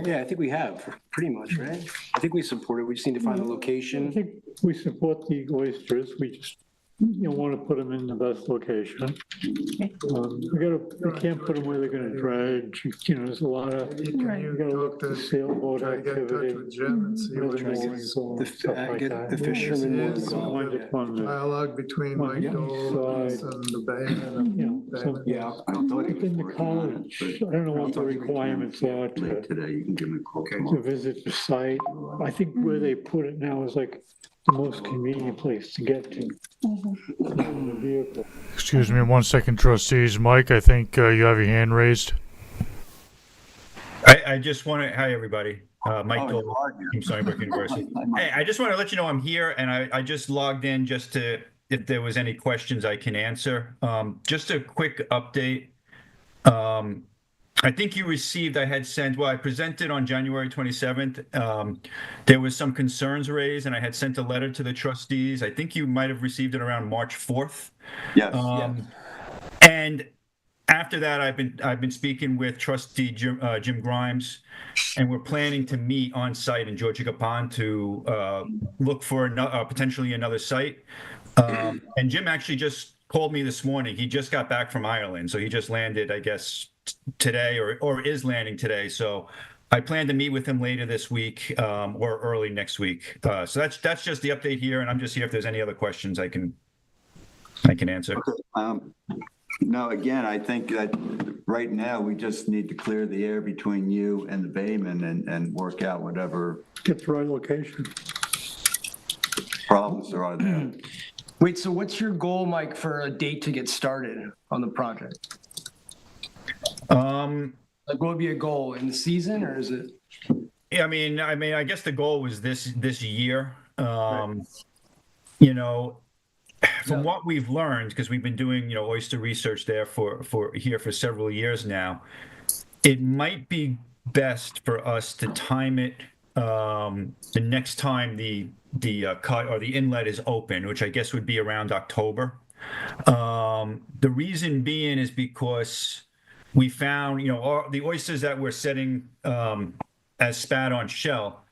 [SPEAKER 9] Yeah, I think we have, pretty much, right? I think we support it. We just need to find a
[SPEAKER 10] I
[SPEAKER 9] location.
[SPEAKER 10] think we support the oysters. We just, want to put them in the best location. We can't put them where they're going to dredge. There's a lot of,
[SPEAKER 7] Can you
[SPEAKER 10] gotta look
[SPEAKER 7] talk
[SPEAKER 10] at the
[SPEAKER 7] to,
[SPEAKER 10] sailboat
[SPEAKER 7] try to get in touch
[SPEAKER 10] activity.
[SPEAKER 7] with Jim and see what
[SPEAKER 10] Where the
[SPEAKER 7] his
[SPEAKER 10] moorings go and stuff like
[SPEAKER 9] Get
[SPEAKER 10] that.
[SPEAKER 9] the fishermen.
[SPEAKER 7] Yes,
[SPEAKER 10] Wind up on the,
[SPEAKER 7] dialogue between Mike
[SPEAKER 10] Yeah.
[SPEAKER 7] Dolan and the Bayman and
[SPEAKER 10] some-
[SPEAKER 9] Yeah.
[SPEAKER 1] I thought he was
[SPEAKER 10] within the
[SPEAKER 1] working on it,
[SPEAKER 10] college,
[SPEAKER 1] but
[SPEAKER 10] I don't know what the
[SPEAKER 1] I'll talk to him
[SPEAKER 10] requirements are
[SPEAKER 1] late
[SPEAKER 10] to
[SPEAKER 1] today. You can give me a call
[SPEAKER 10] to
[SPEAKER 1] tomorrow.
[SPEAKER 10] visit the site. I think where they put it now is like the most convenient place to get to. The vehicle.
[SPEAKER 2] Excuse me 1 second, trustees. Mike, I think you have your hand raised.
[SPEAKER 14] I just want to, hi, everybody. Mike
[SPEAKER 1] Oh,
[SPEAKER 14] Dole
[SPEAKER 1] you are here.
[SPEAKER 14] from Stony Brook University. Hey, I just want to let you know I'm here, and I just logged in just to, if there was any questions I can answer. Just a quick update. I think you received, I presented on January 27th. There was some concerns raised, and I had sent a letter to the trustees. I think you might have received it around March 4th.
[SPEAKER 1] Yes.
[SPEAKER 14] And after that, I've been speaking with Trustee Jim Grimes, and we're planning to meet on site in Georgia Pond to look for potentially another site. And Jim actually just called me this morning. He just got back from Ireland, so he just landed, I guess, today or is landing today. So I plan to meet with him later this week or early next week. So that's just the update here, and I'm just here if there's any other questions I can answer.
[SPEAKER 1] No, again, I think that right now we just need to clear the air between you and the Bayman and work out whatever
[SPEAKER 10] Get the right location.
[SPEAKER 1] problems there are there.
[SPEAKER 12] Wait, so what's your goal, Mike, for a date to get started on the project? Like, what would be a goal in the season, or is it?
[SPEAKER 14] Yeah, I mean, I guess the goal was this year. From what we've learned, because we've been doing, oyster research there for several years now, it might be best for us to time it the next time the cut or the inlet is open, which I guess would be around October. The reason being is because we found, the oysters that we're setting as spat on shell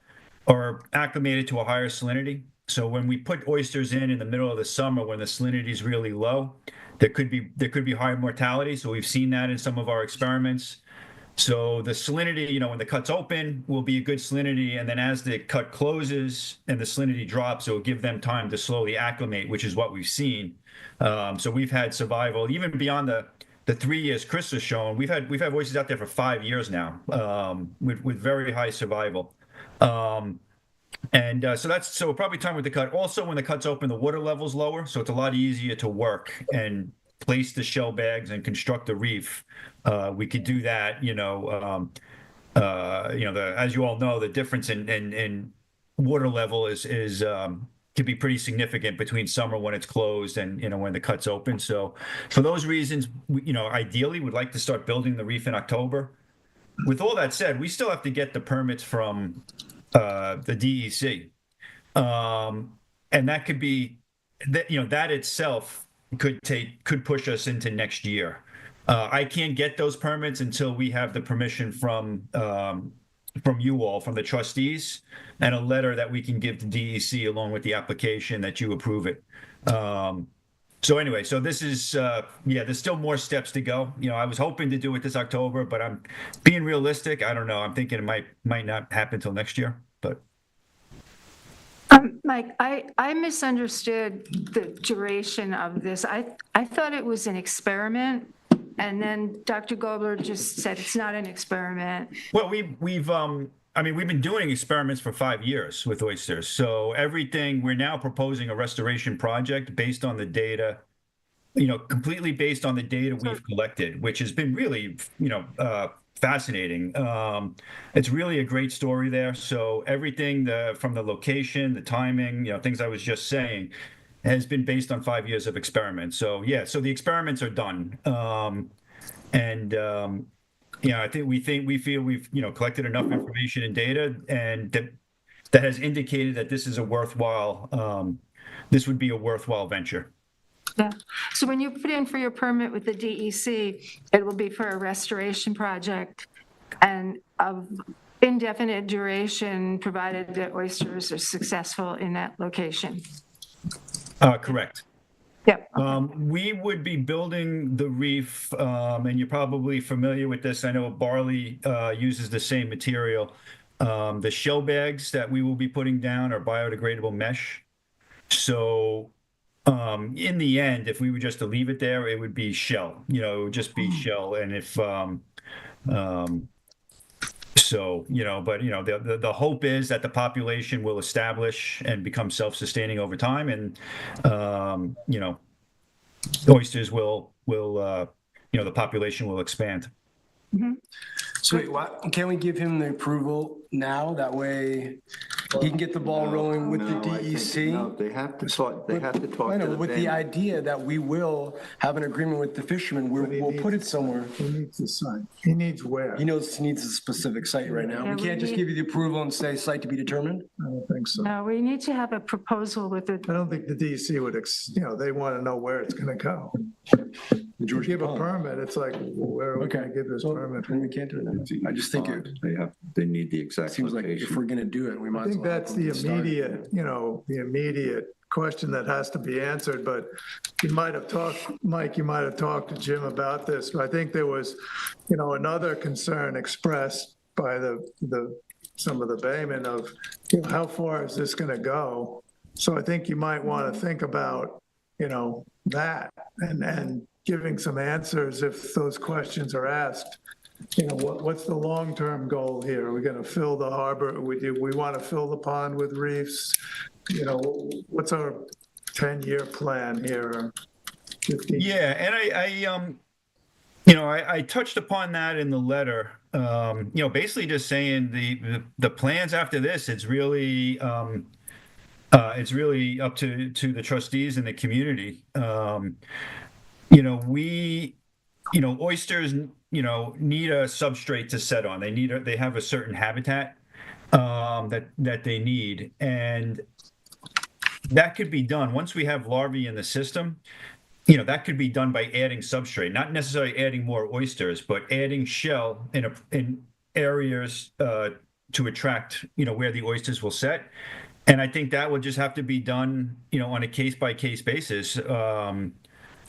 [SPEAKER 14] are acclimated to a higher salinity. So when we put oysters in the middle of the summer, when the salinity is really low, there could be higher mortality. So we've seen that in some of our experiments. So the salinity, when the cut's open, will be a good salinity, and then as the cut closes and the salinity drops, it will give them time to slowly acclimate, which is what we've seen. So we've had survival even beyond the 3 years Chris was showing. We've had oysters out there for 5 years now, with very high survival. So probably time with the cut. Also, when the cut's open, the water level's lower, so it's a lot easier to work and place the shell bags and construct the reef. We could do that, as you all know, the difference in water level is could be pretty significant between summer when it's closed and when the cut's open. So for those reasons, ideally, we'd like to start building the reef in October. With all that said, we still have to get the permits from the DEC, and that could be that itself could push us into next year. I can't get those permits until we have the permission from you all, from the trustees, and a letter that we can give to DEC along with the application that you approve it. So anyway, so this is, there's still more steps to go. I was hoping to do it this October, but I'm being realistic. I don't know. I'm thinking it might not happen till next year, but.
[SPEAKER 3] Mike, I misunderstood the duration of this. I thought it was an experiment, and then Dr. Gobler just said it's not an experiment.
[SPEAKER 14] Well, we've been doing experiments for 5 years with oysters. So we're now proposing a restoration project based on the data, completely based on the data we've collected, which has been really, fascinating. It's really a great story there. So everything from the location, the timing, things I was just saying, has been based on 5 years of experiments. So so the experiments are done. We feel we've collected enough information and data, and that has indicated that this is this would be a worthwhile venture.
[SPEAKER 3] Yeah. So when you put in for your permit with the DEC, it will be for a restoration project and of indefinite duration, provided that oysters are successful in that location.
[SPEAKER 14] Correct.
[SPEAKER 3] Yep.
[SPEAKER 14] We would be building the reef, and you're probably familiar with this. I know Barley uses the same material. The shell bags that we will be putting down are biodegradable mesh. So in the end, if we were just to leave it there, it would be shell. It would just be shell. And if the hope is that the population will establish and become self-sustaining over time, and oysters will the population will expand.
[SPEAKER 3] Mm-hmm.
[SPEAKER 9] So wait, can't we give him the approval now? That way he can get the ball rolling with the DEC?
[SPEAKER 1] No, they have to talk to the
[SPEAKER 9] with the idea that we will have an agreement with the fishermen, we'll put it somewhere.
[SPEAKER 7] He needs the sign. He needs where?
[SPEAKER 9] He needs a specific site right now.
[SPEAKER 3] Yeah,
[SPEAKER 9] We can't just give you the approval and say site to be determined?
[SPEAKER 7] I don't think so.
[SPEAKER 3] No, we need to have a proposal with the,
[SPEAKER 7] I don't think the DEC would, they want to know where it's going to go. You give a permit, it's like, where are we going to give this permit?
[SPEAKER 9] We can't do that. I just think it
[SPEAKER 1] They need the exact
[SPEAKER 9] seems like if we're going to do it, we might
[SPEAKER 7] I
[SPEAKER 9] as
[SPEAKER 7] think
[SPEAKER 9] well.
[SPEAKER 7] that's the immediate question that has to be answered, but Mike, you might have talked to Jim about this, but I think there was, another concern expressed by some of the baymen of, how far is this going to go? So I think you might want to think about, that and giving some answers if those questions are asked. What's the long-term goal here? Are we going to fill the harbor? We want to fill the pond with reefs? What's our 10-year plan here? 15?
[SPEAKER 14] Yeah, and I touched upon that in the letter. Basically just saying the plans after this, it's really up to the trustees and the community. Oysters, need a substrate to set on. They have a certain habitat that they need, and that could be done once we have larvae in the system. that could be done by adding substrate, not necessarily adding more oysters, but adding shell in areas to attract, where the oysters will set. And I think that would just have to be done, on a case-by-case basis,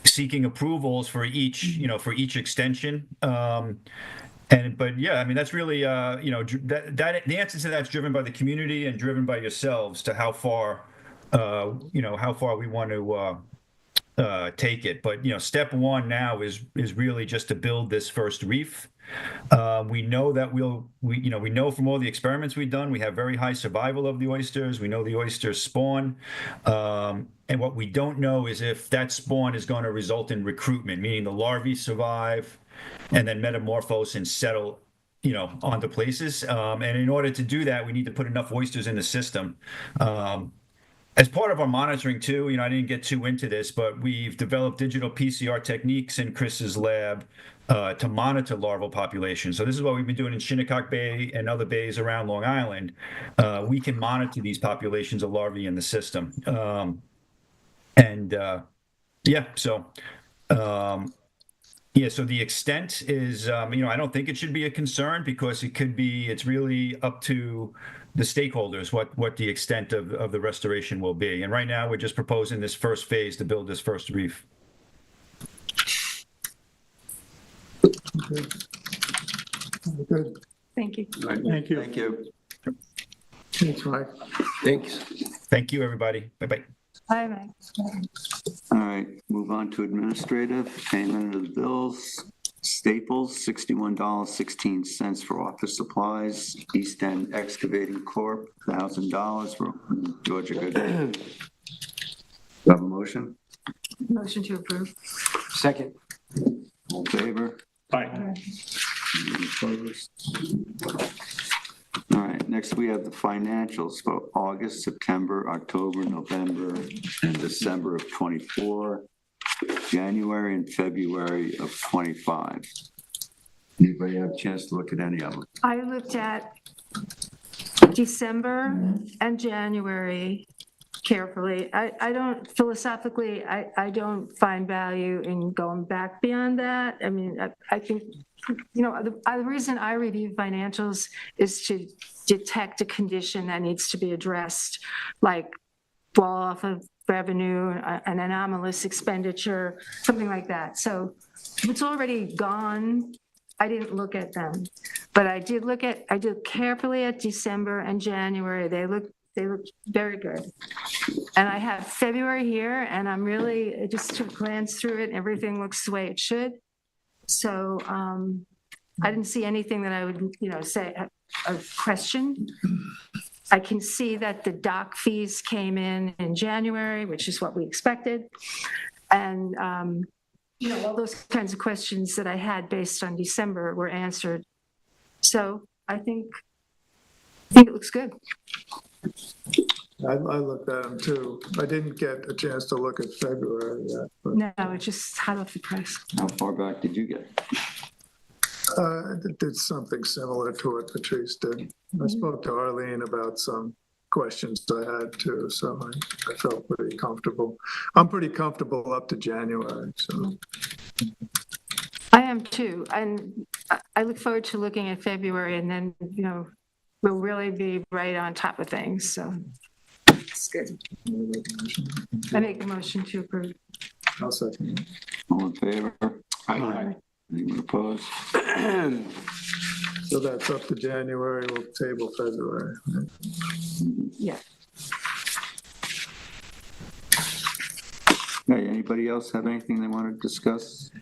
[SPEAKER 14] seeking approvals for each extension. But yeah, I mean, that's really, that the answer to that's driven by the community and driven by yourselves to how far we want to take it. But, step one now is really just to build this first reef. We know that we know from all the experiments we've done, we have very high survival of the oysters. We know the oysters spawn. And what we don't know is if that spawn is going to result in recruitment, meaning the larvae survive and then metamorphose and settle, onto places. And in order to do that, we need to put enough oysters in the system. As part of our monitoring too, I didn't get too into this, but we've developed digital PCR techniques in Chris's lab to monitor larval populations. So this is what we've been doing in Shinnecock Bay and other bays around Long Island. We can monitor these populations of larvae in the system. So the extent is, I don't think it should be a concern because it's really up to the stakeholders what the extent of the restoration will be. And right now, we're just proposing this first phase to build this first reef.
[SPEAKER 7] Good.
[SPEAKER 3] Thank you.
[SPEAKER 10] Thank you.
[SPEAKER 1] Thank you.
[SPEAKER 7] Thanks, Mike.
[SPEAKER 9] Thanks.
[SPEAKER 14] Thank you, everybody. Bye-bye.
[SPEAKER 3] Bye, Mike.
[SPEAKER 1] All right, move on to administrative, payment of the bills. Staples, $61.16 for office supplies. East End Excavating Corp., $1,000. Georgia, good. Do you have a motion?
[SPEAKER 3] Motion to approve.
[SPEAKER 9] Second.
[SPEAKER 1] All in favor?
[SPEAKER 10] Bye.
[SPEAKER 1] Any opposed? All right, next we have the financials for August, September, October, November, and December of '24, January and February of '25. Anybody have a chance to look at any of them?
[SPEAKER 3] I looked at December and January carefully. I don't, philosophically, I don't find value in going back beyond that. I mean, I think, the reason I review financials is to detect a condition that needs to be addressed, like fall off of revenue, an anomalous expenditure, something like that. So if it's already gone, I didn't look at them, but I did carefully at December and January. They look very good. And I have February here, and I'm really just to glance through it, everything looks the way it should. So I didn't see anything that I would, say a question. I can see that the dock fees came in January, which is what we expected. And, all those kinds of questions that I had based on December were answered. So I think it looks good.
[SPEAKER 7] I looked at them too. I didn't get a chance to look at February yet. But,
[SPEAKER 3] No, it's just hot off the press.
[SPEAKER 1] How far back did you get?
[SPEAKER 7] I did something similar to what Patrice did. I spoke to Arlene about some questions I had too, so I felt pretty comfortable. I'm pretty comfortable up to January, so.
[SPEAKER 3] I am too. And I look forward to looking at February, and then, we'll really be right on top of things. So it's good. I make a motion to approve.
[SPEAKER 7] I'll second it.
[SPEAKER 1] All in favor?
[SPEAKER 7] Aye.
[SPEAKER 1] Anyone opposed?
[SPEAKER 7] So that's up to January, we'll table February. Right?
[SPEAKER 3] Yeah.
[SPEAKER 1] Okay, anybody else have anything they want to discuss?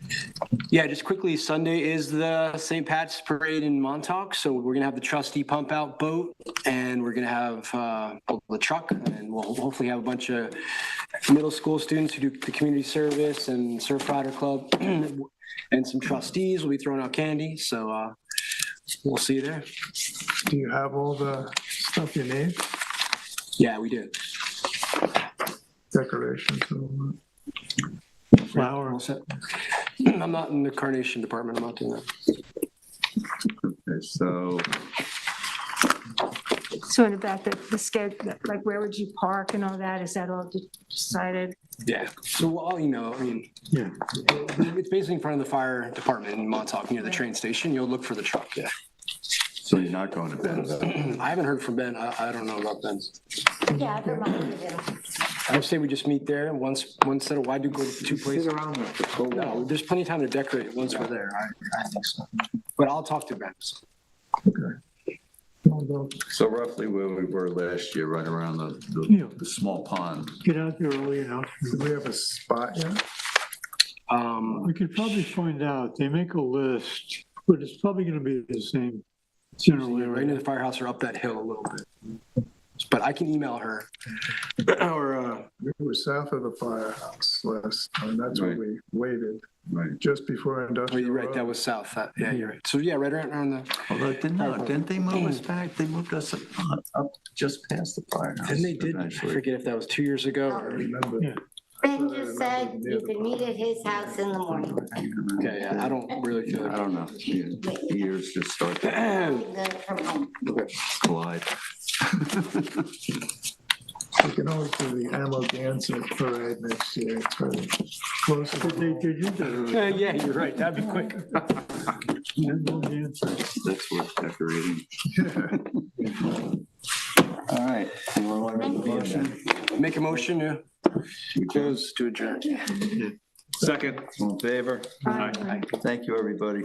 [SPEAKER 11] Yeah, just quickly, Sunday is the St. Pat's Parade in Montauk, so we're gonna have the trustee pump out boat, and we're gonna have the truck, and we'll hopefully have a bunch of middle school students who do the community service and Surf Rider Club, and some trustees will be throwing out candy, so we'll see you there.
[SPEAKER 7] Do you have all the stuff you need?
[SPEAKER 11] Yeah, we do.
[SPEAKER 7] Decorations, flowers.
[SPEAKER 11] I'm not in the carnation department, I'm not doing that.
[SPEAKER 1] Okay, so
[SPEAKER 3] So about the schedule, like where would you park and all that, is that all decided?
[SPEAKER 9] Yeah, so I'll email, I mean,
[SPEAKER 10] Yeah.
[SPEAKER 9] it's basically in front of the fire department in Montauk near the train station. You'll look for the truck, yeah.
[SPEAKER 1] So you're not going to Ben's?
[SPEAKER 9] I haven't heard from Ben. I don't know about Ben.
[SPEAKER 4] Yeah, I've reminded him.
[SPEAKER 9] I would say we just meet there once, one set of, why do go to two places? No, there's plenty of time to decorate once we're there. I think so. But I'll talk to Ben.
[SPEAKER 1] So roughly where we were last year, right around the small pond.
[SPEAKER 10] Get out there early enough.
[SPEAKER 7] Do we have a spot yet?
[SPEAKER 10] We could probably find out. They make a list, but it's probably gonna be the same general
[SPEAKER 9] Right near
[SPEAKER 10] area.
[SPEAKER 9] the firehouse or up that hill a little bit. But I can email her. Or,
[SPEAKER 7] We were south of the firehouse last time. That's where
[SPEAKER 1] Right.
[SPEAKER 7] we waited,
[SPEAKER 1] Right.
[SPEAKER 7] just before
[SPEAKER 9] oh,
[SPEAKER 7] industrial.
[SPEAKER 9] you're right, that
[SPEAKER 7] Road.
[SPEAKER 9] was south. Yeah, you're right. So yeah, right around the,
[SPEAKER 1] Although, didn't they move us back? They moved us up just past the firehouse.
[SPEAKER 9] and they did, I
[SPEAKER 1] eventually.
[SPEAKER 9] forget if that was 2 years ago
[SPEAKER 7] I
[SPEAKER 9] or,
[SPEAKER 7] remember.
[SPEAKER 10] Yeah.
[SPEAKER 4] Ben just said you could meet at his house in the morning.
[SPEAKER 9] okay, yeah, I don't really feel
[SPEAKER 1] I
[SPEAKER 9] like.
[SPEAKER 1] don't know. The years just start to
[SPEAKER 4] Good from home.
[SPEAKER 1] collide.
[SPEAKER 7] We can always do the Amagansett parade next year. It's very close. to
[SPEAKER 10] They did you do?
[SPEAKER 9] Yeah, you're right. That'd be quick.
[SPEAKER 1] That's worth decorating. All right. Anyone want to make a motion?
[SPEAKER 9] Make a motion, yeah.
[SPEAKER 1] Goes
[SPEAKER 9] To adjourn.
[SPEAKER 5] Second.
[SPEAKER 1] in favor?
[SPEAKER 3] Aye.
[SPEAKER 1] Thank you, everybody.